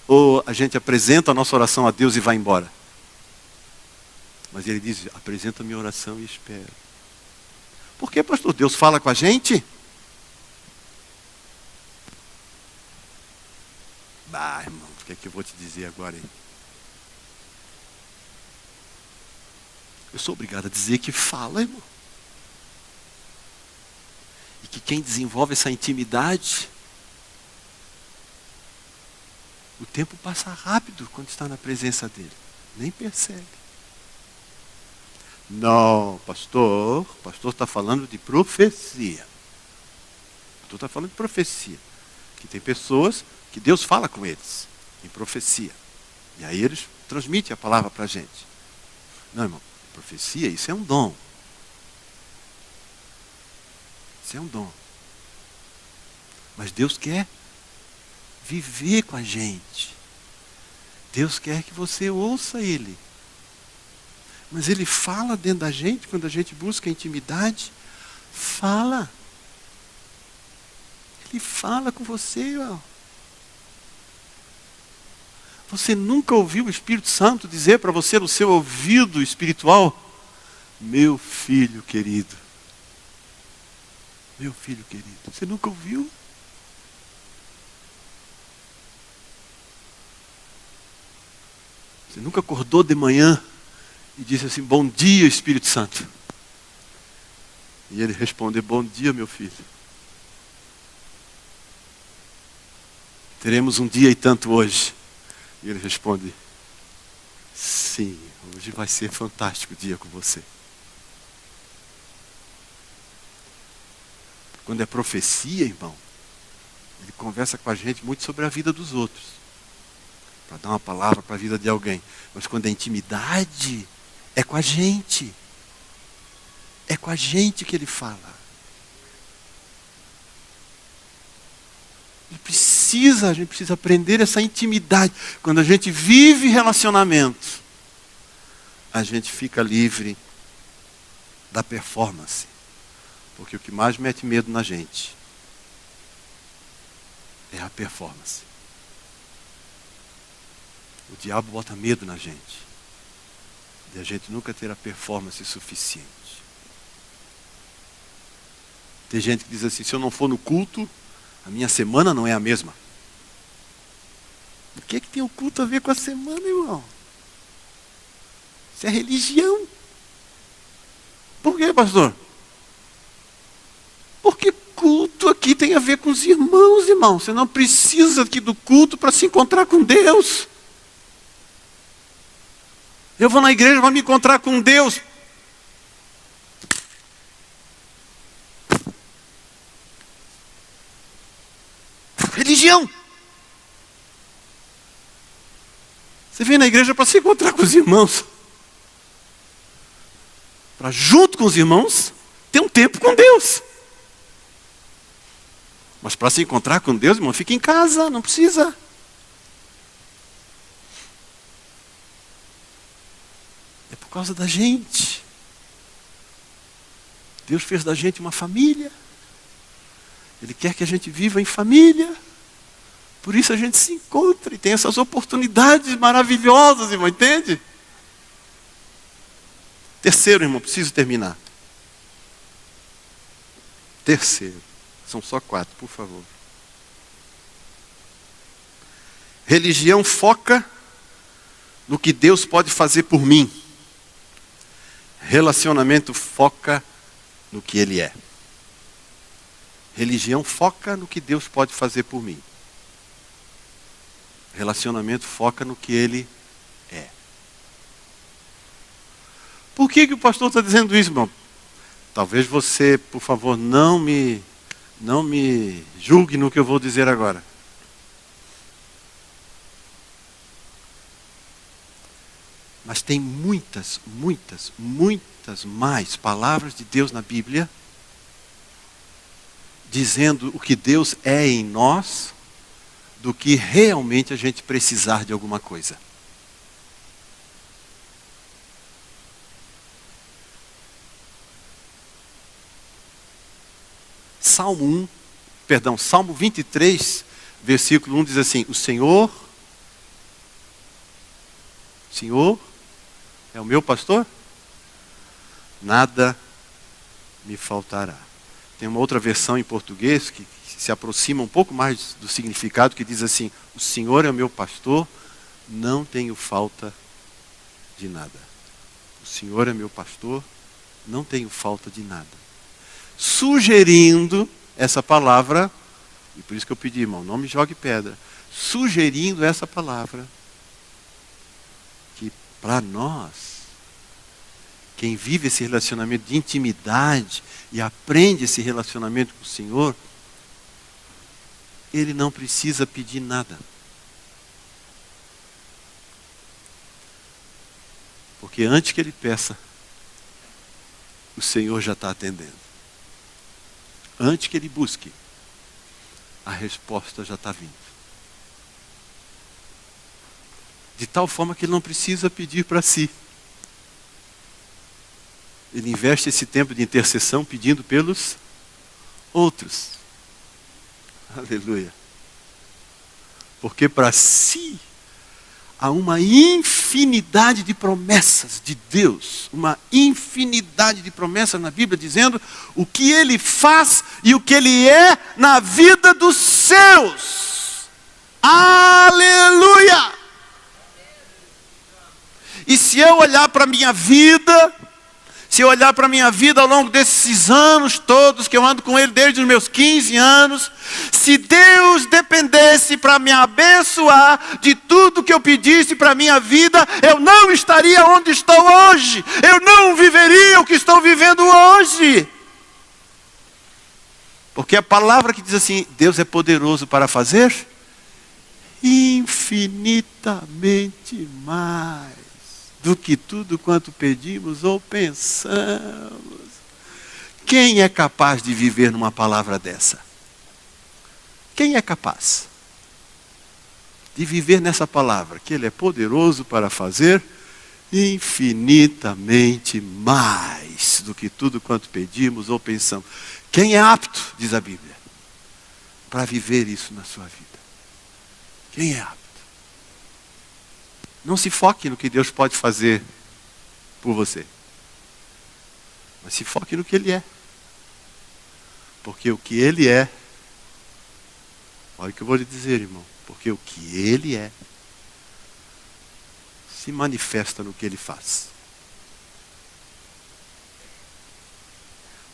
Ou a gente apresenta a nossa oração a Deus e vai embora? Mas ele diz: apresento a minha oração e espero. Por que, pastor? Deus fala com a gente? Irmão, o que é que eu vou te dizer agora, hein? Eu sou obrigado a dizer que fala, irmão. E que quem desenvolve essa intimidade, o tempo passa rápido quando está na presença dele. Nem percebe. Não, pastor. O pastor está falando de profecia. O pastor está falando de profecia. Que tem pessoas que Deus fala com eles em profecia. E aí eles transmitem a palavra para a gente. Não, irmão. Profecia, isso é um dom. Isso é um dom. Mas Deus quer viver com a gente. Deus quer que você ouça Ele. Mas Ele fala dentro da gente, quando a gente busca intimidade, fala. Ele fala com você, ó. Você nunca ouviu o Espírito Santo dizer para você no seu ouvido espiritual: meu filho querido. Meu filho querido. Você nunca ouviu? Você nunca acordou de manhã e disse assim: bom dia, Espírito Santo. E ele respondeu: bom dia, meu filho. Teremos um dia e tanto hoje. E ele responde: sim, hoje vai ser fantástico o dia com você. Quando é profecia, irmão, ele conversa com a gente muito sobre a vida dos outros, para dar uma palavra para a vida de alguém. Mas quando é intimidade, é com a gente. É com a gente que ele fala. A gente precisa aprender essa intimidade. Quando a gente vive relacionamento, a gente fica livre da performance. Porque o que mais mete medo na gente é a performance. O diabo bota medo na gente. De a gente nunca ter a performance suficiente. Tem gente que diz assim: se eu não for no culto, a minha semana não é a mesma. O que tem o culto a ver com a semana, irmão? Isso é religião. Por quê, pastor? Porque culto aqui tem a ver com os irmãos, irmão. Você não precisa aqui do culto para se encontrar com Deus. Eu vou na igreja para me encontrar com Deus. Religião. Você vem na igreja para se encontrar com os irmãos. Para junto com os irmãos ter um tempo com Deus. Mas para se encontrar com Deus, irmão, fica em casa, não precisa. É por causa da gente. Deus fez da gente uma família. Ele quer que a gente viva em família. Por isso a gente se encontra e tem essas oportunidades maravilhosas, irmão, entende? Terceiro, irmão, preciso terminar. Terceiro. São só 4, por favor. Religião foca no que Deus pode fazer por mim. Relacionamento foca no que Ele é. Religião foca no que Deus pode fazer por mim. Relacionamento foca no que Ele é. Por que o pastor está dizendo isso, irmão? Talvez você, por favor, não me julgue no que eu vou dizer agora. Mas tem muitas mais palavras de Deus na Bíblia, dizendo o que Deus é em nós, do que realmente a gente precisar de alguma coisa. Salmo 23, versículo 1 diz assim: o Senhor é o meu pastor, nada me faltará. Tem uma outra versão em português que se aproxima um pouco mais do significado, que diz assim: o Senhor é o meu pastor, não tenho falta de nada. O Senhor é meu pastor, não tenho falta de nada. Sugerindo essa palavra, e por isso que eu pedi, irmão, não me jogue pedra, sugerindo essa palavra, que para nós, quem vive esse relacionamento de intimidade e aprende esse relacionamento com o Senhor, ele não precisa pedir nada. Porque antes que ele peça, o Senhor já está atendendo. Antes que ele busque, a resposta já está vindo. De tal forma que ele não precisa pedir para si. Ele investe esse tempo de intercessão pedindo pelos outros. Aleluia. Porque para si há uma infinidade de promessas de Deus, uma infinidade de promessas na Bíblia dizendo o que Ele faz e o que Ele é na vida dos seus. Aleluia! E se eu olhar para a minha vida, se eu olhar para a minha vida ao longo desses anos todos, que eu ando com Ele desde os meus 15 anos, se Deus dependesse para me abençoar de tudo que eu pedisse para a minha vida, eu não estaria onde estou hoje. Eu não viveria o que estou vivendo hoje. Porque a palavra que diz assim, Deus é poderoso para fazer infinitamente mais do que tudo quanto pedimos ou pensamos. Quem é capaz de viver numa palavra dessa? Quem é capaz de viver nessa palavra? Que Ele é poderoso para fazer infinitamente mais do que tudo quanto pedimos ou pensamos. Quem é apto, diz a Bíblia, para viver isso na sua vida? Quem é apto? Não se foque no que Deus pode fazer por você. Mas se foque no que Ele é. Porque o que Ele é, olha o que eu vou lhe dizer, irmão. Porque o que Ele é, se manifesta no que Ele faz.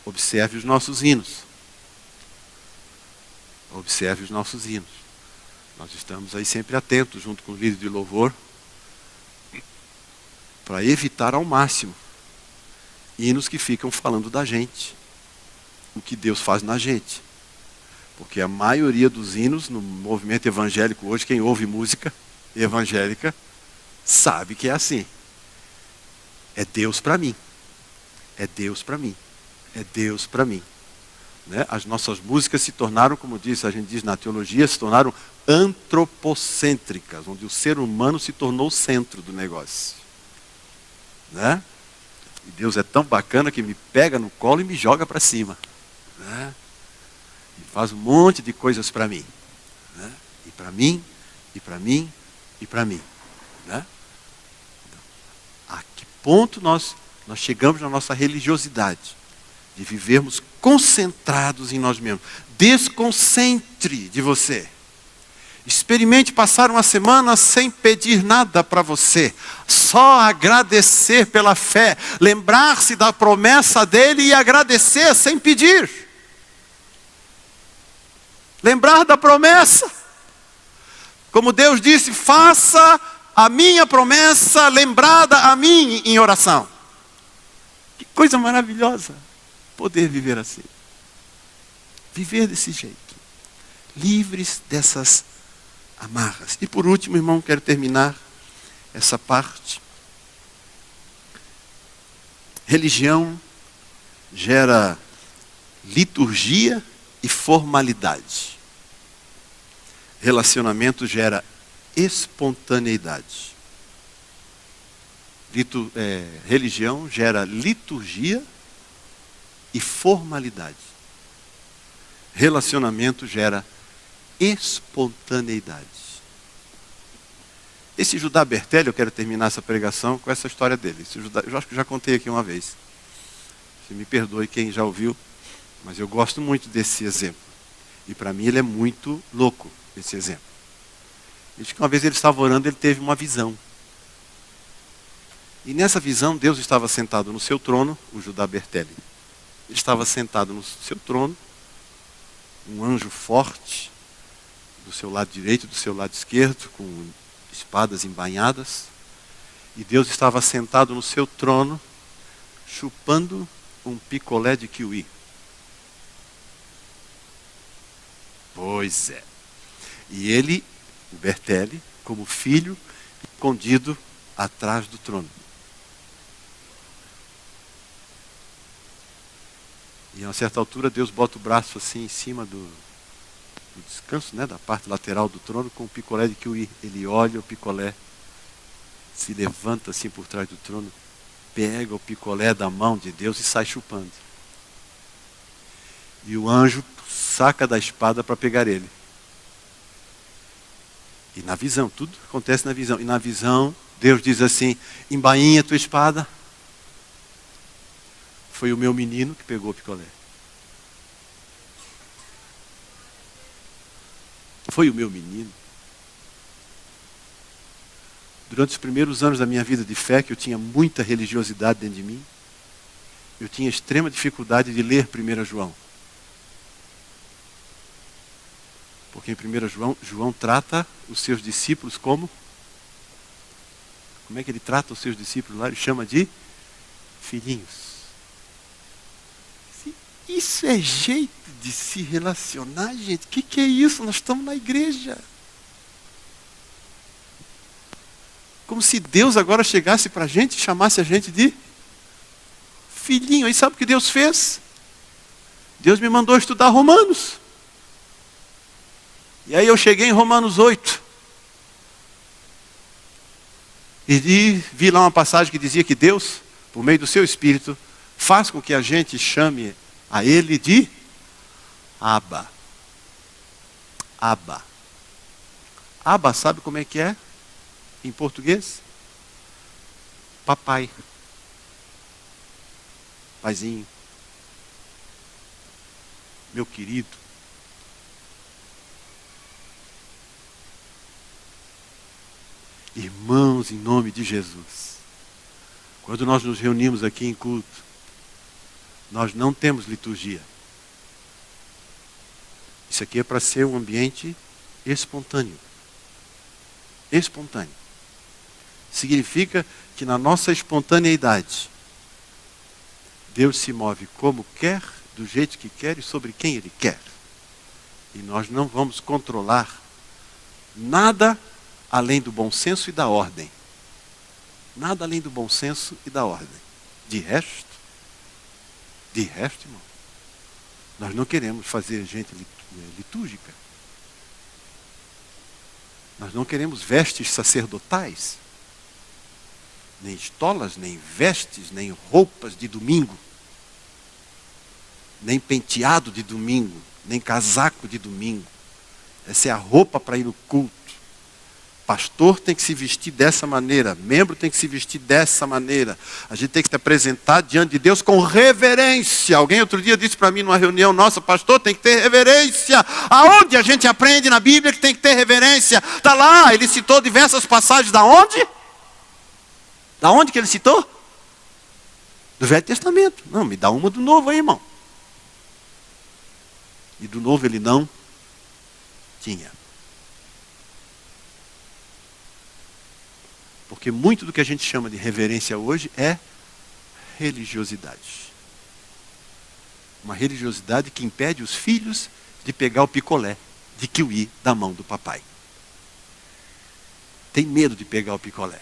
Observe os nossos hinos. Observe os nossos hinos. Nós estamos aí sempre atentos, junto com o líder de louvor, para evitar ao máximo hinos que ficam falando da gente, o que Deus faz na gente. Porque a maioria dos hinos no movimento evangélico hoje, quem ouve música evangélica, sabe que é assim. É Deus para mim. É Deus para mim. É Deus para mim. Né? As nossas músicas se tornaram, como a gente diz na teologia, se tornaram antropocêntricas, onde o ser humano se tornou o centro do negócio. Né? E Deus é tão bacana que me pega no colo e me joga para cima. Né? E faz um monte de coisas para mim. Né? E para mim, e para mim, e para mim. Né? A que ponto nós chegamos na nossa religiosidade? De vivermos concentrados em nós mesmos. Desconcentre de você. Experimente passar uma semana sem pedir nada para você. Só agradecer pela fé. Lembrar-se da promessa dele e agradecer sem pedir. Lembrar da promessa. Como Deus disse, faça a minha promessa lembrada a mim em oração. Que coisa maravilhosa poder viver assim. Viver desse jeito. Livres dessas amarras. E por último, irmão, quero terminar essa parte Religião gera liturgia e formalidade. Relacionamento gera espontaneidade. Religião gera liturgia e formalidade. Relacionamento gera espontaneidade. Esse Judá Bertelli, eu quero terminar essa pregação com essa história dele. Eu acho que já contei aqui uma vez. Você me perdoe quem já ouviu, mas eu gosto muito desse exemplo. E para mim ele é muito louco, esse exemplo. Ele diz que uma vez ele estava orando, ele teve uma visão. E nessa visão, Deus estava sentado no seu trono, o Judá Bertelli. Ele estava sentado no seu trono, um anjo forte, do seu lado direito e do seu lado esquerdo, com espadas embainhadas. E Deus estava sentado no seu trono, chupando um picolé de kiwi. Pois é. E ele, o Bertelli, como filho, escondido atrás do trono. E a uma certa altura Deus bota o braço assim em cima do descanso, né, da parte lateral do trono, com o picolé de kiwi. Ele olha o picolé, se levanta assim por trás do trono, pega o picolé da mão de Deus e sai chupando. E o anjo saca da espada para pegar ele. E na visão, tudo acontece na visão. E na visão, Deus diz assim: embainha tua espada. Foi o meu menino que pegou o picolé. Foi o meu menino. Durante os primeiros anos da minha vida de fé, que eu tinha muita religiosidade dentro de mim, eu tinha extrema dificuldade de ler 1 João. Porque em 1 João, João trata os seus discípulos como? Como é que ele trata os seus discípulos lá? Ele chama de filhinhos. Isso é jeito de se relacionar, gente? O que é isso? Nós estamos na igreja. Como se Deus agora chegasse para a gente e chamasse a gente de filhinho. E sabe o que Deus fez? Deus me mandou estudar Romanos. E aí eu cheguei em Romanos 8. E vi lá uma passagem que dizia que Deus, por meio do seu Espírito, faz com que a gente chame a Ele de Abba. Abba. Abba, sabe como é que é em português? Papai. Paizinho. Meu querido. Irmãos, em nome de Jesus, quando nós nos reunimos aqui em culto, nós não temos liturgia. Isso aqui é para ser um ambiente espontâneo. Espontâneo. Significa que na nossa espontaneidade, Deus se move como quer, do jeito que quer e sobre quem Ele quer. E nós não vamos controlar nada além do bom senso e da ordem. Nada além do bom senso e da ordem. De resto, irmão, nós não queremos fazer gente litúrgica. Nós não queremos vestes sacerdotais, nem estolas, nem vestes, nem roupas de domingo, nem penteado de domingo, nem casaco de domingo. Essa é a roupa para ir no culto. Pastor tem que se vestir dessa maneira, membro tem que se vestir dessa maneira. A gente tem que se apresentar diante de Deus com reverência. Alguém outro dia disse para mim numa reunião nossa: pastor, tem que ter reverência. Aonde a gente aprende na Bíblia que tem que ter reverência? Está lá, ele citou diversas passagens. Da onde? Da onde que ele citou? Do Velho Testamento. Não, me dá uma do Novo aí, irmão. E do Novo ele não tinha. Porque muito do que a gente chama de reverência hoje é religiosidade. Uma religiosidade que impede os filhos de pegar o picolé de kiwi da mão do papai. Tem medo de pegar o picolé,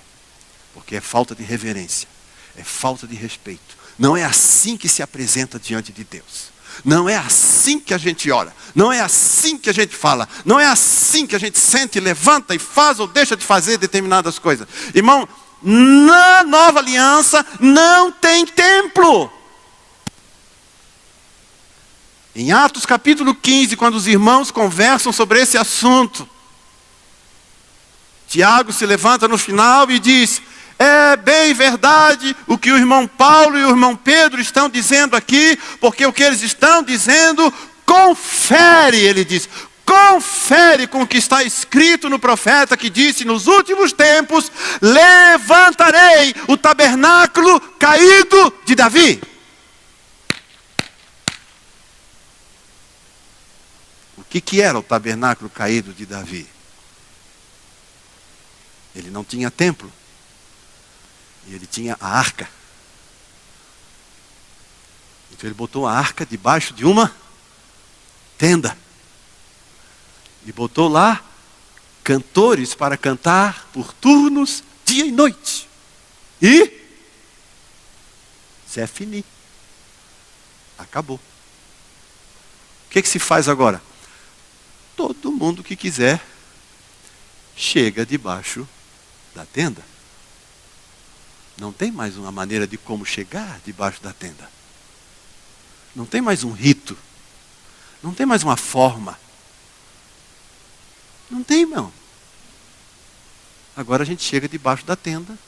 porque é falta de reverência, é falta de respeito. Não é assim que se apresenta diante de Deus. Não é assim que a gente ora. Não é assim que a gente fala. Não é assim que a gente sente, levanta e faz ou deixa de fazer determinadas coisas. Irmão, na nova aliança não tem templo. Em Atos capítulo 15, quando os irmãos conversam sobre esse assunto, Tiago se levanta no final e diz: é bem verdade o que o irmão Paulo e o irmão Pedro estão dizendo aqui, porque o que eles estão dizendo, confere, ele diz, confere com o que está escrito no profeta que disse: nos últimos tempos levantarei o tabernáculo caído de Davi. O que era o tabernáculo caído de Davi? Ele não tinha templo. E ele tinha a arca. Então ele botou a arca debaixo de uma tenda. E botou lá cantores para cantar por turnos, dia e noite. E c'est fini. Acabou. O que se faz agora? Todo mundo que quiser chega debaixo da tenda. Não tem mais uma maneira de como chegar debaixo da tenda. Não tem mais um rito. Não tem mais uma forma. Não tem, não. Agora a gente chega debaixo da tenda,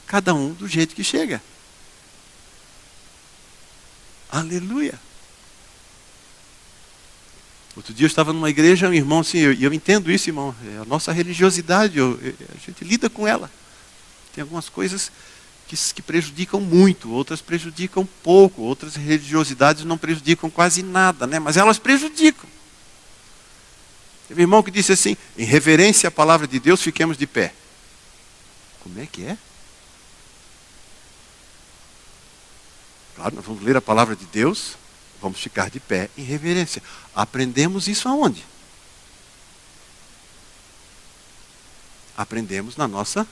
cada um do jeito que chega. Aleluia. Outro dia eu estava numa igreja, um irmão assim, eu entendo isso, irmão, é a nossa religiosidade, a gente lida com ela. Tem algumas coisas que prejudicam muito, outras prejudicam pouco, outras religiosidades não prejudicam quase nada, né? Mas elas prejudicam. Teve um irmão que disse assim: em reverência à palavra de Deus, fiquemos de pé. Como é que é? Claro, nós vamos ler a palavra de Deus, vamos ficar de pé em reverência. Aprendemos isso aonde? Aprendemos na nossa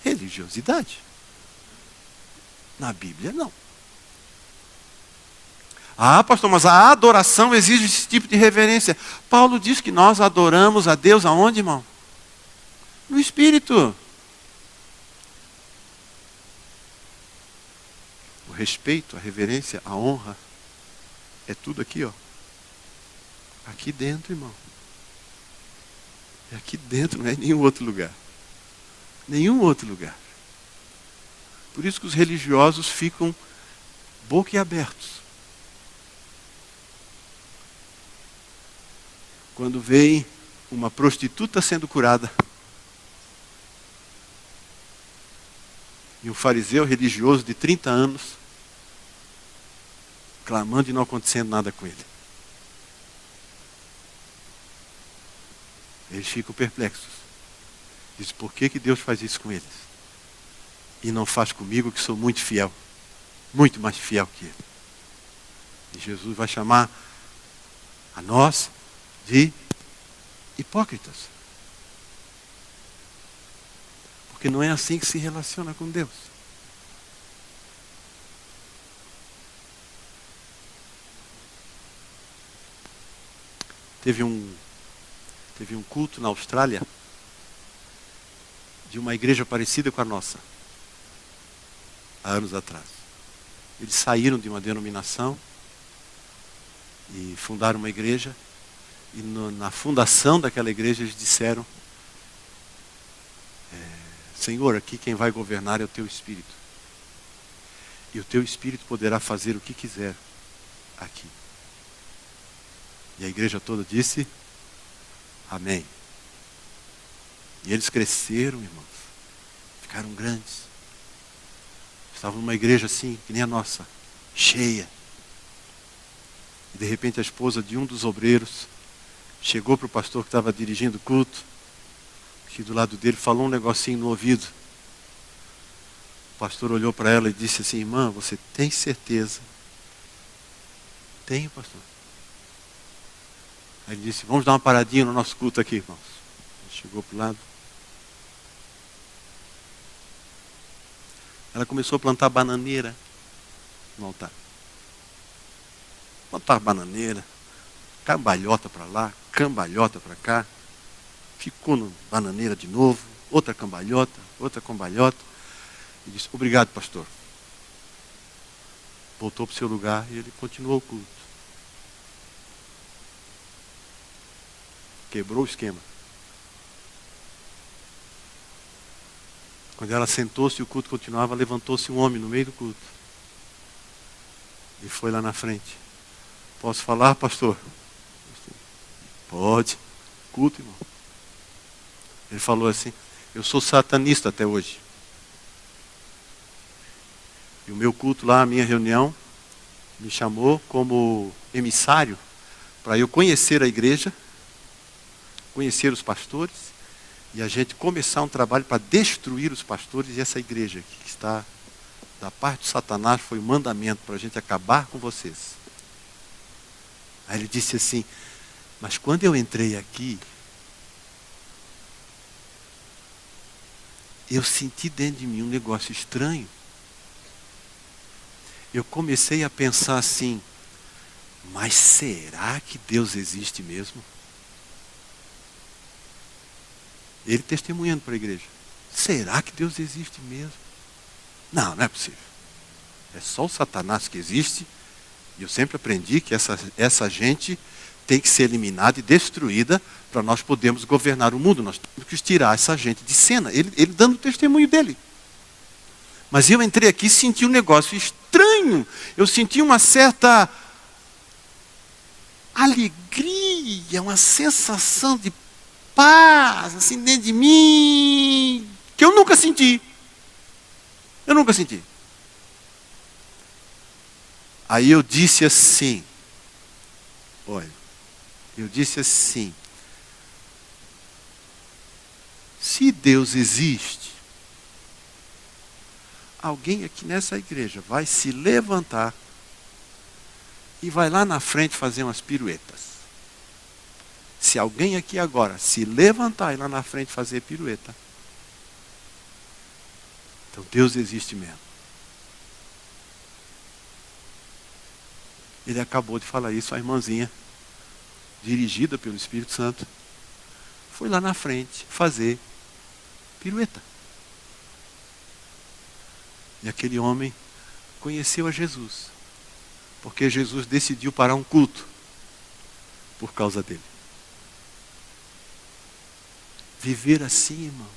religiosidade. Na Bíblia, não. Ah, pastor, mas a adoração exige esse tipo de reverência. Paulo diz que nós adoramos a Deus aonde, irmão? No Espírito. O respeito, a reverência, a honra, é tudo aqui, ó. Aqui dentro, irmão. É aqui dentro, não é em nenhum outro lugar. Nenhum outro lugar. Por isso que os religiosos ficam boquiabertos quando veem uma prostituta sendo curada e um fariseu religioso de 30 anos clamando e não acontecendo nada com ele. Eles ficam perplexos. Diz: por que Deus faz isso com eles? E não faz comigo, que sou muito fiel. Muito mais fiel que ele. E Jesus vai chamar a nós de hipócritas. Porque não é assim que se relaciona com Deus. Teve um culto na Austrália de uma igreja parecida com a nossa, há anos atrás. Eles saíram de uma denominação e fundaram uma igreja, e na fundação daquela igreja eles disseram: Senhor, aqui quem vai governar é o teu Espírito, e o teu Espírito poderá fazer o que quiser aqui. E a igreja toda disse: amém. E eles cresceram, irmãos, ficaram grandes. Estavam numa igreja assim, que nem a nossa, cheia. E de repente a esposa de um dos obreiros chegou para o pastor que estava dirigindo o culto, que do lado dele falou um negocinho no ouvido. O pastor olhou para ela e disse assim: irmã, você tem certeza? Tenho, pastor. Aí ele disse: vamos dar uma paradinha no nosso culto aqui, irmãos. Ele chegou para o lado. Ela começou a plantar bananeira. no altar. Botar bananeira, cambalhota para lá, cambalhota para cá. Ficou no bananeira de novo, outra cambalhota. E disse, obrigado, pastor. Voltou para o seu lugar e ele continuou o culto. Quebrou o esquema. Quando ela sentou-se e o culto continuava, levantou-se um homem no meio do culto. E foi lá na frente. Posso falar, pastor? Pode. Culto, irmão. Ele falou assim, eu sou satanista até hoje. E o meu culto lá, a minha reunião, me chamou como emissário para eu conhecer a igreja, conhecer os pastores, e a gente começar um trabalho para destruir os pastores e essa igreja aqui, que está da parte de Satanás, foi um mandamento para a gente acabar com vocês. Aí ele disse assim, mas quando eu entrei aqui, eu senti dentro de mim um negócio estranho. Eu comecei a pensar assim, mas será que Deus existe mesmo? Ele testemunhando para a igreja. Será que Deus existe mesmo? Não, não é possível. É só o Satanás que existe. E eu sempre aprendi que essa gente tem que ser eliminada e destruída para nós podermos governar o mundo. Nós temos que tirar essa gente de cena. Ele dando o testemunho dele. Mas eu entrei aqui e senti um negócio estranho. Eu senti uma certa alegria, uma sensação de paz, assim, dentro de mim, que eu nunca senti. Eu nunca senti. Aí eu disse assim, olha, se Deus existe, alguém aqui nessa igreja vai se levantar e vai lá na frente fazer umas piruetas. Se alguém aqui agora se levantar e lá na frente fazer pirueta, então Deus existe mesmo. Ele acabou de falar isso, a irmãzinha, dirigida pelo Espírito Santo, foi lá na frente fazer pirueta. E aquele homem conheceu a Jesus, porque Jesus decidiu parar um culto por causa dele. Viver assim, irmão,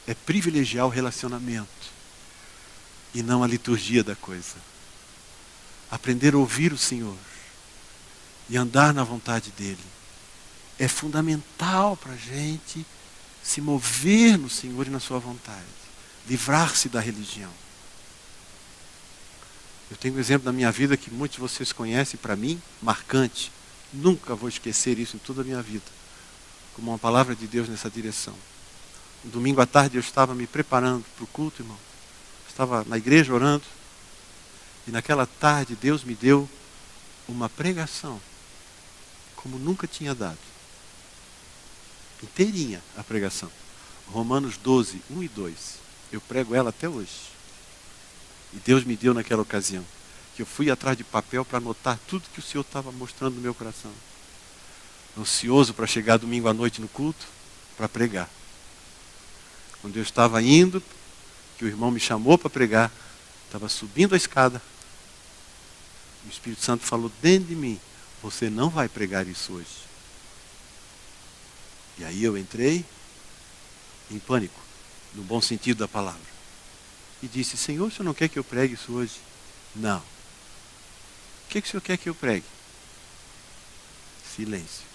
é privilegiar o relacionamento e não a liturgia da coisa. Aprender a ouvir o Senhor e andar na vontade dEle é fundamental para a gente se mover no Senhor e na sua vontade. Livrar-se da religião. Eu tenho um exemplo da minha vida que muitos de vocês conhecem, para mim, marcante. Nunca vou esquecer isso em toda a minha vida. Como uma palavra de Deus nessa direção. Um domingo à tarde eu estava me preparando para o culto, irmão. Estava na igreja orando. E naquela tarde Deus me deu uma pregação como nunca tinha dado. Inteirinha a pregação. Romanos 12, 1 e 2. Eu prego ela até hoje. E Deus me deu naquela ocasião. Que eu fui atrás de papel para anotar tudo que o Senhor estava mostrando no meu coração. Ansioso para chegar domingo à noite no culto, para pregar. Quando eu estava indo, que o irmão me chamou para pregar, estava subindo a escada. O Espírito Santo falou dentro de mim, você não vai pregar isso hoje. E aí eu entrei em pânico, no bom sentido da palavra. E disse, Senhor, o Senhor não quer que eu pregue isso hoje? Não. O que o Senhor quer que eu pregue? Silêncio.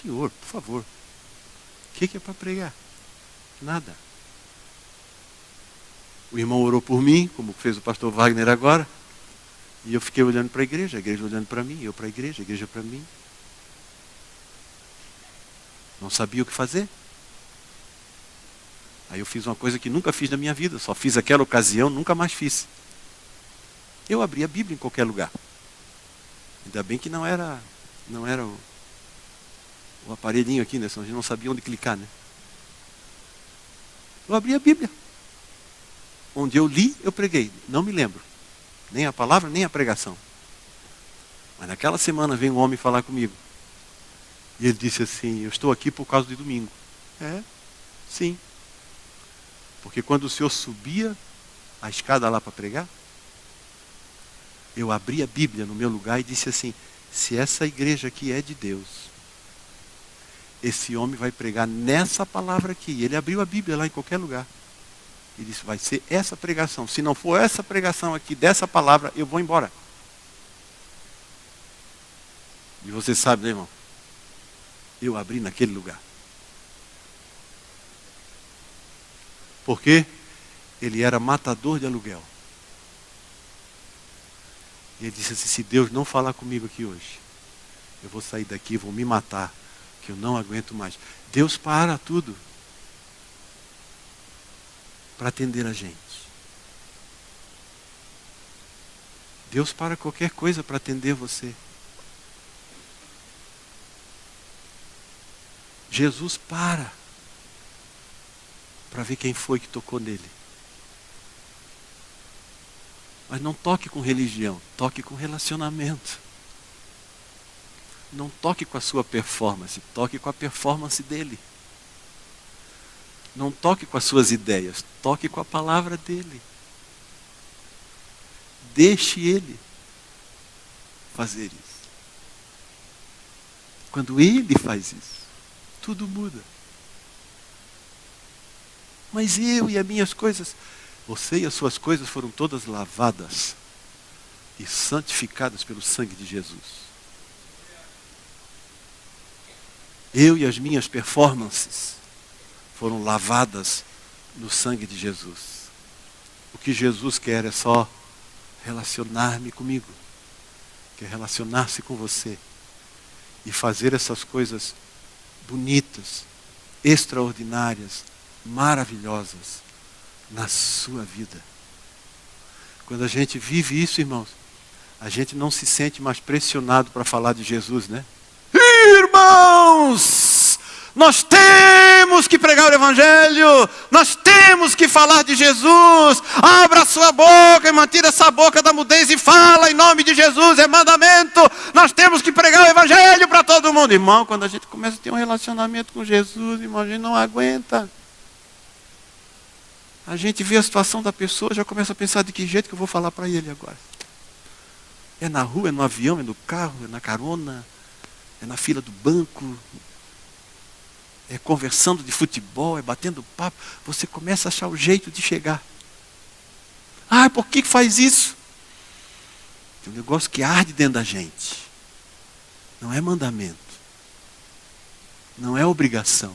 Senhor, por favor, o que é para pregar? Nada. O irmão orou por mim, como fez o pastor Wagner agora, e eu fiquei olhando para a igreja olhando para mim, eu para a igreja para mim. Não sabia o que fazer. Aí eu fiz uma coisa que nunca fiz na minha vida, só fiz aquela ocasião, nunca mais fiz. Eu abri a Bíblia em qualquer lugar. Ainda bem que não era o aparelhinho aqui, né? Senão a gente não sabia onde clicar, né? Eu abri a Bíblia. onde eu li, eu preguei. Não me lembro. Nem a palavra, nem a pregação. Mas naquela semana veio um homem falar comigo. E ele disse assim, eu estou aqui por causa de domingo. Sim. Porque quando o senhor subia a escada lá para pregar, eu abri a Bíblia no meu lugar e disse assim, se essa igreja aqui é de Deus, esse homem vai pregar nessa palavra aqui. E ele abriu a Bíblia lá em qualquer lugar. E disse, vai ser essa pregação. Se não for essa pregação aqui, dessa palavra, eu vou embora. E você sabe, né, irmão? Eu abri naquele lugar. Porque ele era matador de aluguel. E ele disse assim, se Deus não falar comigo aqui hoje, eu vou sair daqui, vou me matar, que eu não aguento mais. Deus para tudo para atender a gente. Deus para qualquer coisa para atender você. Jesus para ver quem foi que tocou nele. Mas não toque com religião, toque com relacionamento. Não toque com a sua performance, toque com a performance dele. Não toque com as suas ideias, toque com a palavra dele. Deixe ele fazer isso. Quando ele faz isso, tudo muda. Mas eu e as minhas coisas, você e as suas coisas foram todas lavadas e santificadas pelo sangue de Jesus. Eu e as minhas performances foram lavadas no sangue de Jesus. O que Jesus quer é só relacionar-me comigo. Quer relacionar-se com você. E fazer essas coisas bonitas, extraordinárias, maravilhosas na sua vida. Quando a gente vive isso, irmãos, a gente não se sente mais pressionado para falar de Jesus, né? Irmãos, nós temos que pregar o Evangelho, nós temos que falar de Jesus. Abra a sua boca e mantenha essa boca da mudez e fala em nome de Jesus, é mandamento. Nós temos que pregar o Evangelho para todo mundo. Irmão, quando a gente começa a ter um relacionamento com Jesus, irmão, a gente não aguenta. A gente vê a situação da pessoa, já começa a pensar de que jeito que eu vou falar para ele agora. É na rua, é no avião, é no carro, é na carona, é na fila do banco, é conversando de futebol, é batendo papo. Você começa a achar o jeito de chegar. Ah, por que faz isso? Tem um negócio que arde dentro da gente. Não é mandamento. Não é obrigação.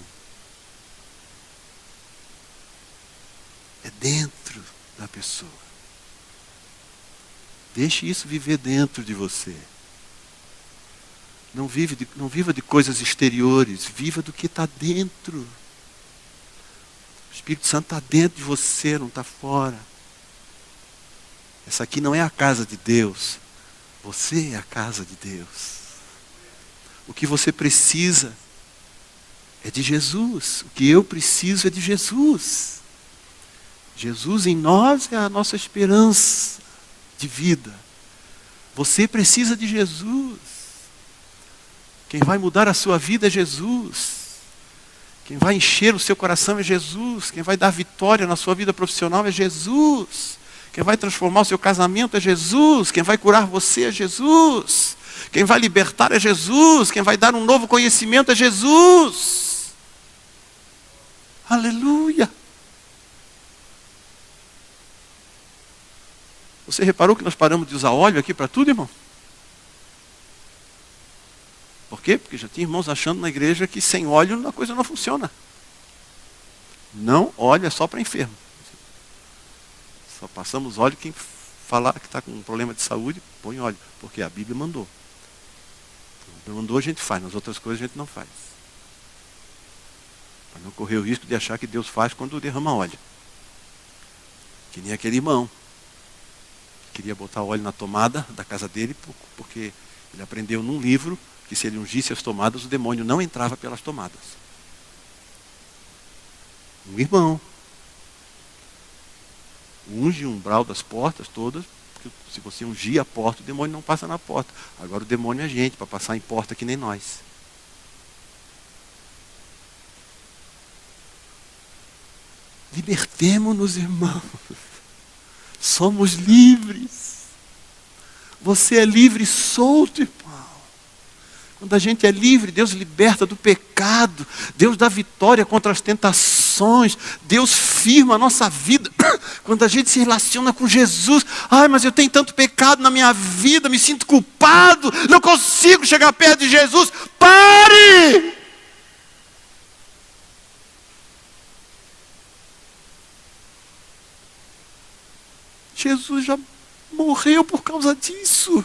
É dentro da pessoa. Deixe isso viver dentro de você. Não viva de coisas exteriores, viva do que está dentro. O Espírito Santo está dentro de você, não está fora. Essa aqui não é a casa de Deus, você é a casa de Deus. O que você precisa é de Jesus, o que eu preciso é de Jesus. Jesus em nós é a nossa esperança de vida. Você precisa de Jesus. Quem vai mudar a sua vida é Jesus. Quem vai encher o seu coração é Jesus. Quem vai dar vitória na sua vida profissional é Jesus. Quem vai transformar o seu casamento é Jesus. Quem vai curar você é Jesus. Quem vai libertar é Jesus. Quem vai dar um novo conhecimento é Jesus. Aleluia. Você reparou que nós paramos de usar óleo aqui para tudo, irmão? Por quê? Porque já tinha irmãos achando na igreja que sem óleo a coisa não funciona. Não, óleo é só para enfermo. Só passamos óleo quem falar que está com um problema de saúde, põe óleo. Porque a Bíblia mandou. A Bíblia mandou, a gente faz. Nas outras coisas a gente não faz. Para não correr o risco de achar que Deus faz quando derrama óleo. Que nem aquele irmão. Queria botar óleo na tomada da casa dele, porque ele aprendeu num livro que se ele ungisse as tomadas, o demônio não entrava pelas tomadas. Um irmão. Unge o umbral das portas todas, porque se você ungir a porta, o demônio não passa na porta. Agora o demônio é gente, para passar em porta que nem nós. Libertemo-nos, irmãos. Somos livres. Você é livre e solto, irmão. Quando a gente é livre, Deus liberta do pecado. Deus dá vitória contra as tentações. Deus firma a nossa vida. Quando a gente se relaciona com Jesus. Ai, mas eu tenho tanto pecado na minha vida, me sinto culpado. Não consigo chegar perto de Jesus. Pare! Jesus já morreu por causa disso.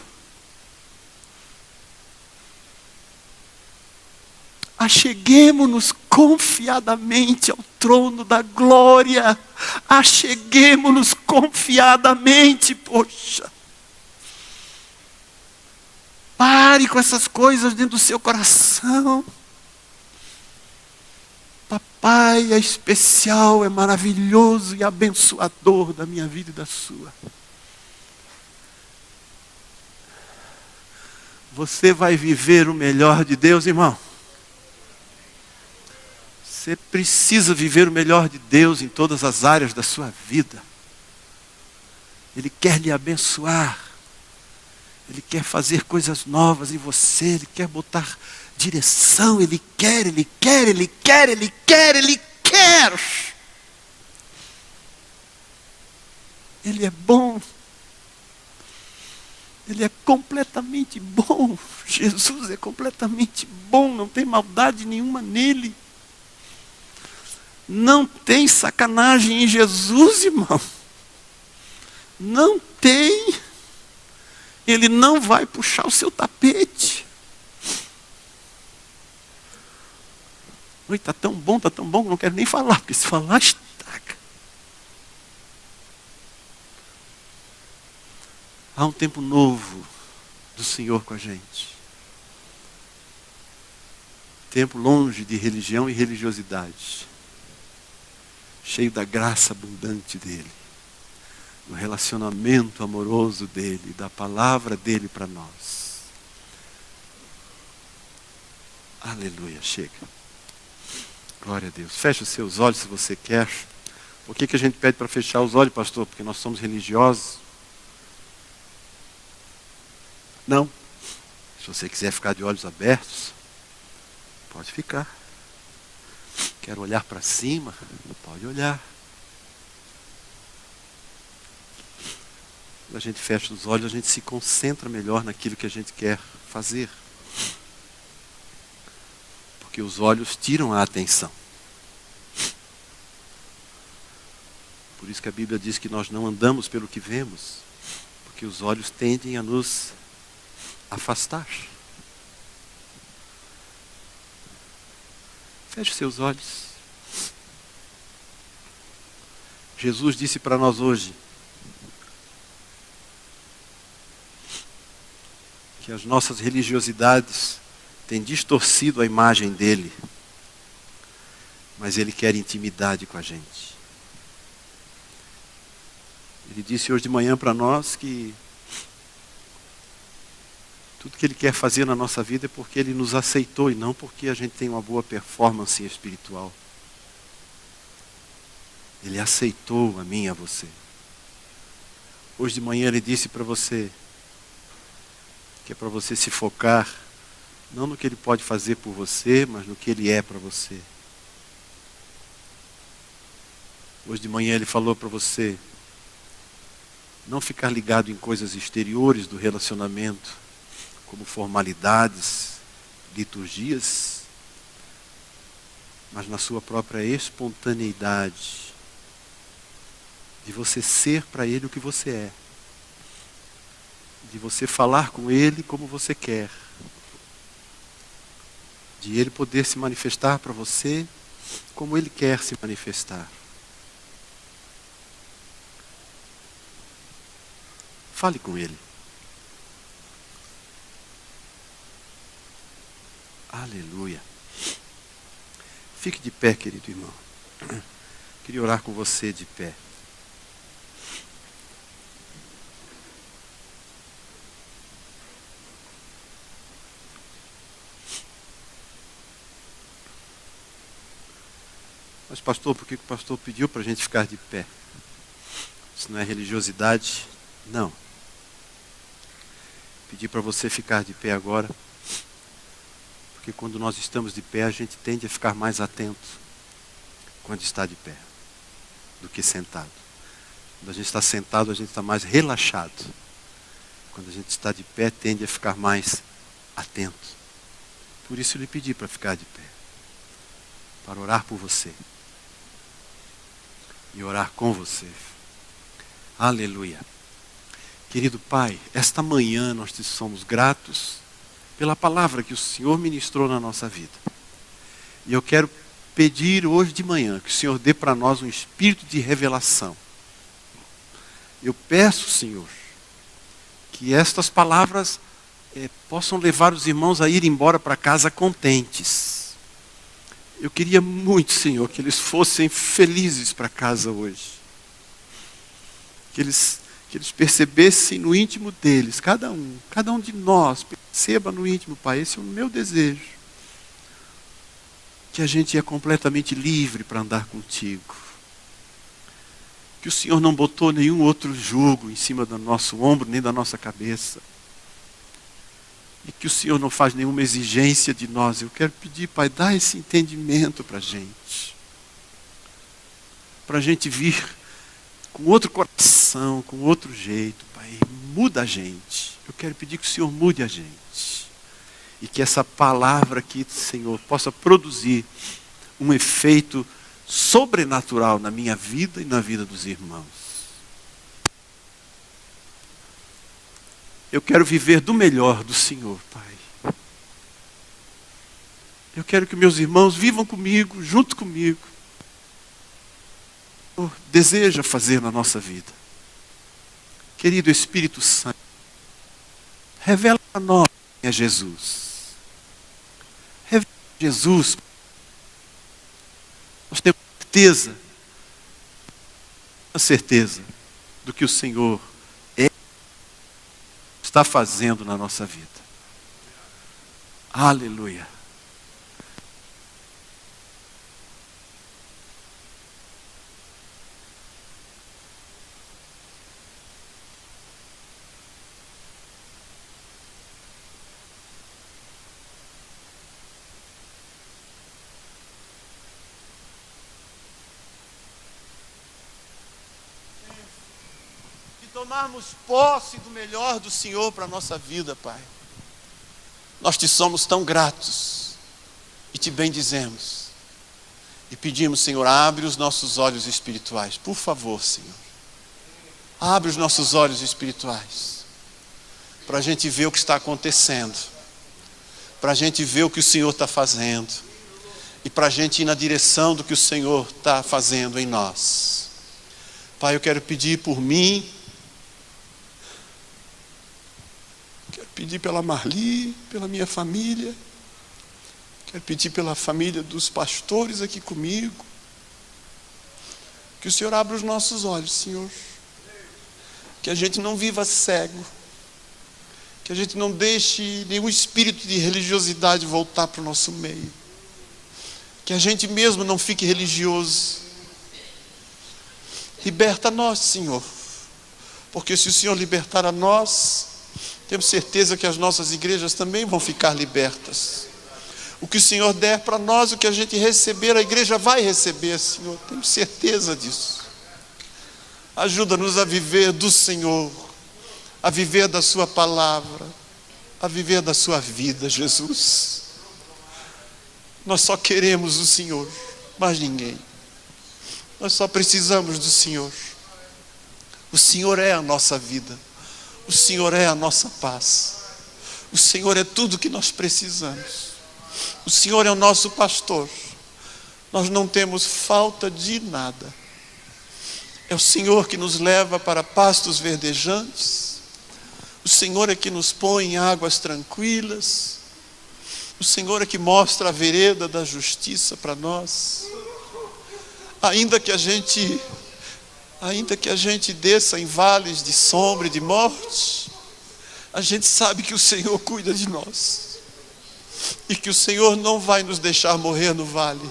Acheguemo-nos confiadamente ao trono da glória. Acheguemo-nos confiadamente, poxa. Pare com essas coisas dentro do seu coração. Papai é especial, é maravilhoso e abençoador da minha vida e da sua. Você vai viver o melhor de Deus, irmão. Você precisa viver o melhor de Deus em todas as áreas da sua vida. Ele quer lhe abençoar. Ele quer fazer coisas novas em você. Ele quer botar direção. Ele quer, Ele quer, Ele quer, Ele quer, Ele quer. Ele é bom. Ele é completamente bom. Jesus é completamente bom. Não tem maldade nenhuma nele. Não tem sacanagem em Jesus, irmão. Não tem. Ele não vai puxar o seu tapete. Oi, está tão bom, não quero nem falar, porque se falar, estraga. Há um tempo novo do Senhor com a gente. Tempo longe de religião e religiosidade. Cheio da graça abundante dele, do relacionamento amoroso dele, da palavra dele para nós. Aleluia, chega. Glória a Deus. Feche os seus olhos se você quer. Por que a gente pede para fechar os olhos, pastor? Porque nós somos religiosos? Não. Se você quiser ficar de olhos abertos, pode ficar. Quero olhar para cima? Pode olhar. Quando a gente fecha os olhos, a gente se concentra melhor naquilo que a gente quer fazer. Porque os olhos tiram a atenção. Por isso que a Bíblia diz que nós não andamos pelo que vemos, porque os olhos tendem a nos afastar. Feche seus olhos. Jesus disse para nós hoje que as nossas religiosidades têm distorcido a imagem dele, mas ele quer intimidade com a gente. Ele disse hoje de manhã para nós que tudo que ele quer fazer na nossa vida é porque ele nos aceitou e não porque a gente tem uma boa performance espiritual. Ele aceitou a mim e a você. Hoje de manhã ele disse para você que é para você se focar não no que ele pode fazer por você, mas no que ele é para você. Hoje de manhã ele falou para você não ficar ligado em coisas exteriores do relacionamento, como formalidades, liturgias, mas na sua própria espontaneidade, de você ser para ele o que você é, de você falar com ele como você quer, de ele poder se manifestar para você como ele quer se manifestar. Fale com ele. Aleluia. Fique de pé, querido irmão. Queria orar com você de pé. Mas pastor, por que o pastor pediu para a gente ficar de pé? Isso não é religiosidade? Não. Pedi para você ficar de pé agora, porque quando nós estamos de pé, a gente tende a ficar mais atento quando está de pé, do que sentado. Quando a gente está sentado, a gente está mais relaxado. Quando a gente está de pé, tende a ficar mais atento. Por isso eu lhe pedi para ficar de pé, para orar por você e orar com você. Aleluia. Querido Pai, esta manhã nós te somos gratos pela palavra que o Senhor ministrou na nossa vida. E eu quero pedir hoje de manhã que o Senhor dê para nós um espírito de revelação. Eu peço, Senhor, que estas palavras possam levar os irmãos a ir embora para casa contentes. Eu queria muito, Senhor, que eles fossem felizes para casa hoje. Que eles percebessem no íntimo deles, cada um de nós, perceba no íntimo, Pai, esse é o meu desejo. Que a gente é completamente livre para andar contigo. Que o Senhor não botou nenhum outro jugo em cima do nosso ombro, nem da nossa cabeça. E que o Senhor não faz nenhuma exigência de nós. Eu quero pedir, Pai, dá esse entendimento para a gente. Para a gente vir com outro coração, com outro jeito, Pai. Muda a gente. Eu quero pedir que o Senhor mude a gente. E que essa palavra aqui, Senhor, possa produzir um efeito sobrenatural na minha vida e na vida dos irmãos. Eu quero viver do melhor do Senhor, Pai. Eu quero que meus irmãos vivam comigo, junto comigo. Oh, deseja fazer na nossa vida. Querido Espírito Santo, revela a nós quem é Jesus. Revela Jesus. Nós temos certeza do que o Senhor está fazendo na nossa vida. Aleluia. Tomarmos posse do melhor do Senhor para a nossa vida, Pai. Nós te somos tão gratos e te bendizemos. E pedimos, Senhor, abre os nossos olhos espirituais. Por favor, Senhor. Abre os nossos olhos espirituais. Para a gente ver o que está acontecendo. Para a gente ver o que o Senhor está fazendo. E para a gente ir na direção do que o Senhor está fazendo em nós. Pai, eu quero pedir por mim. Pedir pela Marli, pela minha família. Quero pedir pela família dos pastores aqui comigo. Que o Senhor abra os nossos olhos, Senhor. Que a gente não viva cego. Que a gente não deixe nenhum espírito de religiosidade voltar para o nosso meio. Que a gente mesmo não fique religioso. Liberta nós, Senhor. Porque se o Senhor libertar a nós, temos certeza que as nossas igrejas também vão ficar libertas. O que o Senhor der para nós, o que a gente receber, a igreja vai receber, Senhor. Temos certeza disso. Ajuda-nos a viver do Senhor, a viver da sua palavra, a viver da sua vida, Jesus. Nós só queremos o Senhor, mais ninguém. Nós só precisamos do Senhor. O Senhor é a nossa vida. O Senhor é a nossa paz. O Senhor é tudo que nós precisamos. O Senhor é o nosso pastor. Nós não temos falta de nada. É o Senhor que nos leva para pastos verdejantes. O Senhor é que nos põe em águas tranquilas. O Senhor é que mostra a vereda da justiça para nós. Ainda que a gente desça em vales de sombra e de morte, a gente sabe que o Senhor cuida de nós. E que o Senhor não vai nos deixar morrer no vale.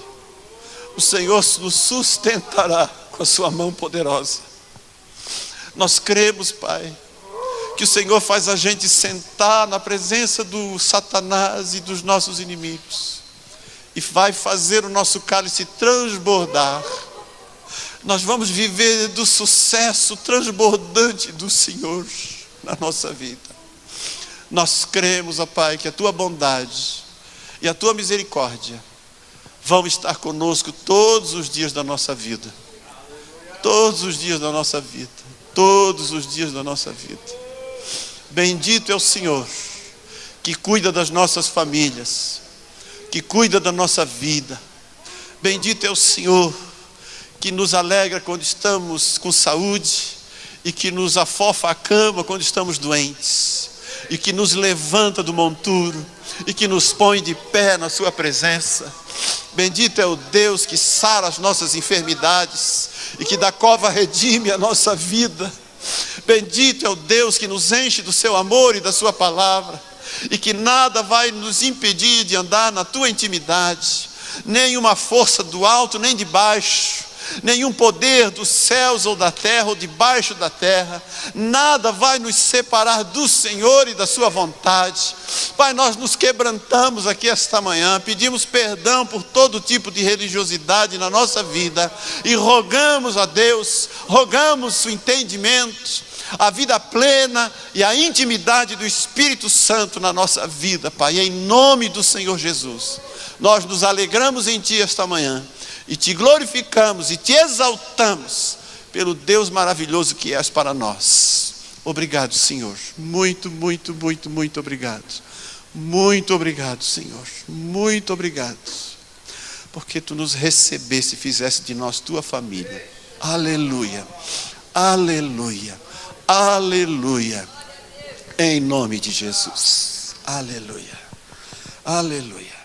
o Senhor nos sustentará com a sua mão poderosa. Nós cremos, Pai, que o Senhor faz a gente sentar na presença do Satanás e dos nossos inimigos, e vai fazer o nosso cálice transbordar. Nós vamos viver do sucesso transbordante do Senhor na nossa vida. Nós cremos, ó Pai, que a Tua bondade e a Tua misericórdia vão estar conosco todos os dias da nossa vida. Todos os dias da nossa vida. Todos os dias da nossa vida. Bendito é o Senhor, que cuida das nossas famílias, que cuida da nossa vida. Bendito é o Senhor, que nos alegra quando estamos com saúde, e que nos afofa a cama quando estamos doentes, e que nos levanta do monturo, e que nos põe de pé na sua presença. Bendito é o Deus que sara as nossas enfermidades, e que da cova redime a nossa vida. Bendito é o Deus que nos enche do seu amor e da sua palavra, e que nada vai nos impedir de andar na tua intimidade, nem uma força do alto nem de baixo, nenhum poder dos céus ou da terra ou debaixo da terra, nada vai nos separar do Senhor e da sua vontade. Pai, nós nos quebrantamos aqui esta manhã, pedimos perdão por todo tipo de religiosidade na nossa vida, e rogamos a Deus, rogamos o entendimento, a vida plena e a intimidade do Espírito Santo na nossa vida, Pai, em nome do Senhor Jesus. Nós nos alegramos em Ti esta manhã, e Te glorificamos e Te exaltamos pelo Deus maravilhoso que és para nós. Obrigado, Senhor. Muito, muito, muito, muito obrigado. Muito obrigado, Senhor. Muito obrigado. Porque Tu nos recebeste e fizeste de nós Tua família. Aleluia. Aleluia. Aleluia. Em nome de Jesus. Aleluia. Aleluia.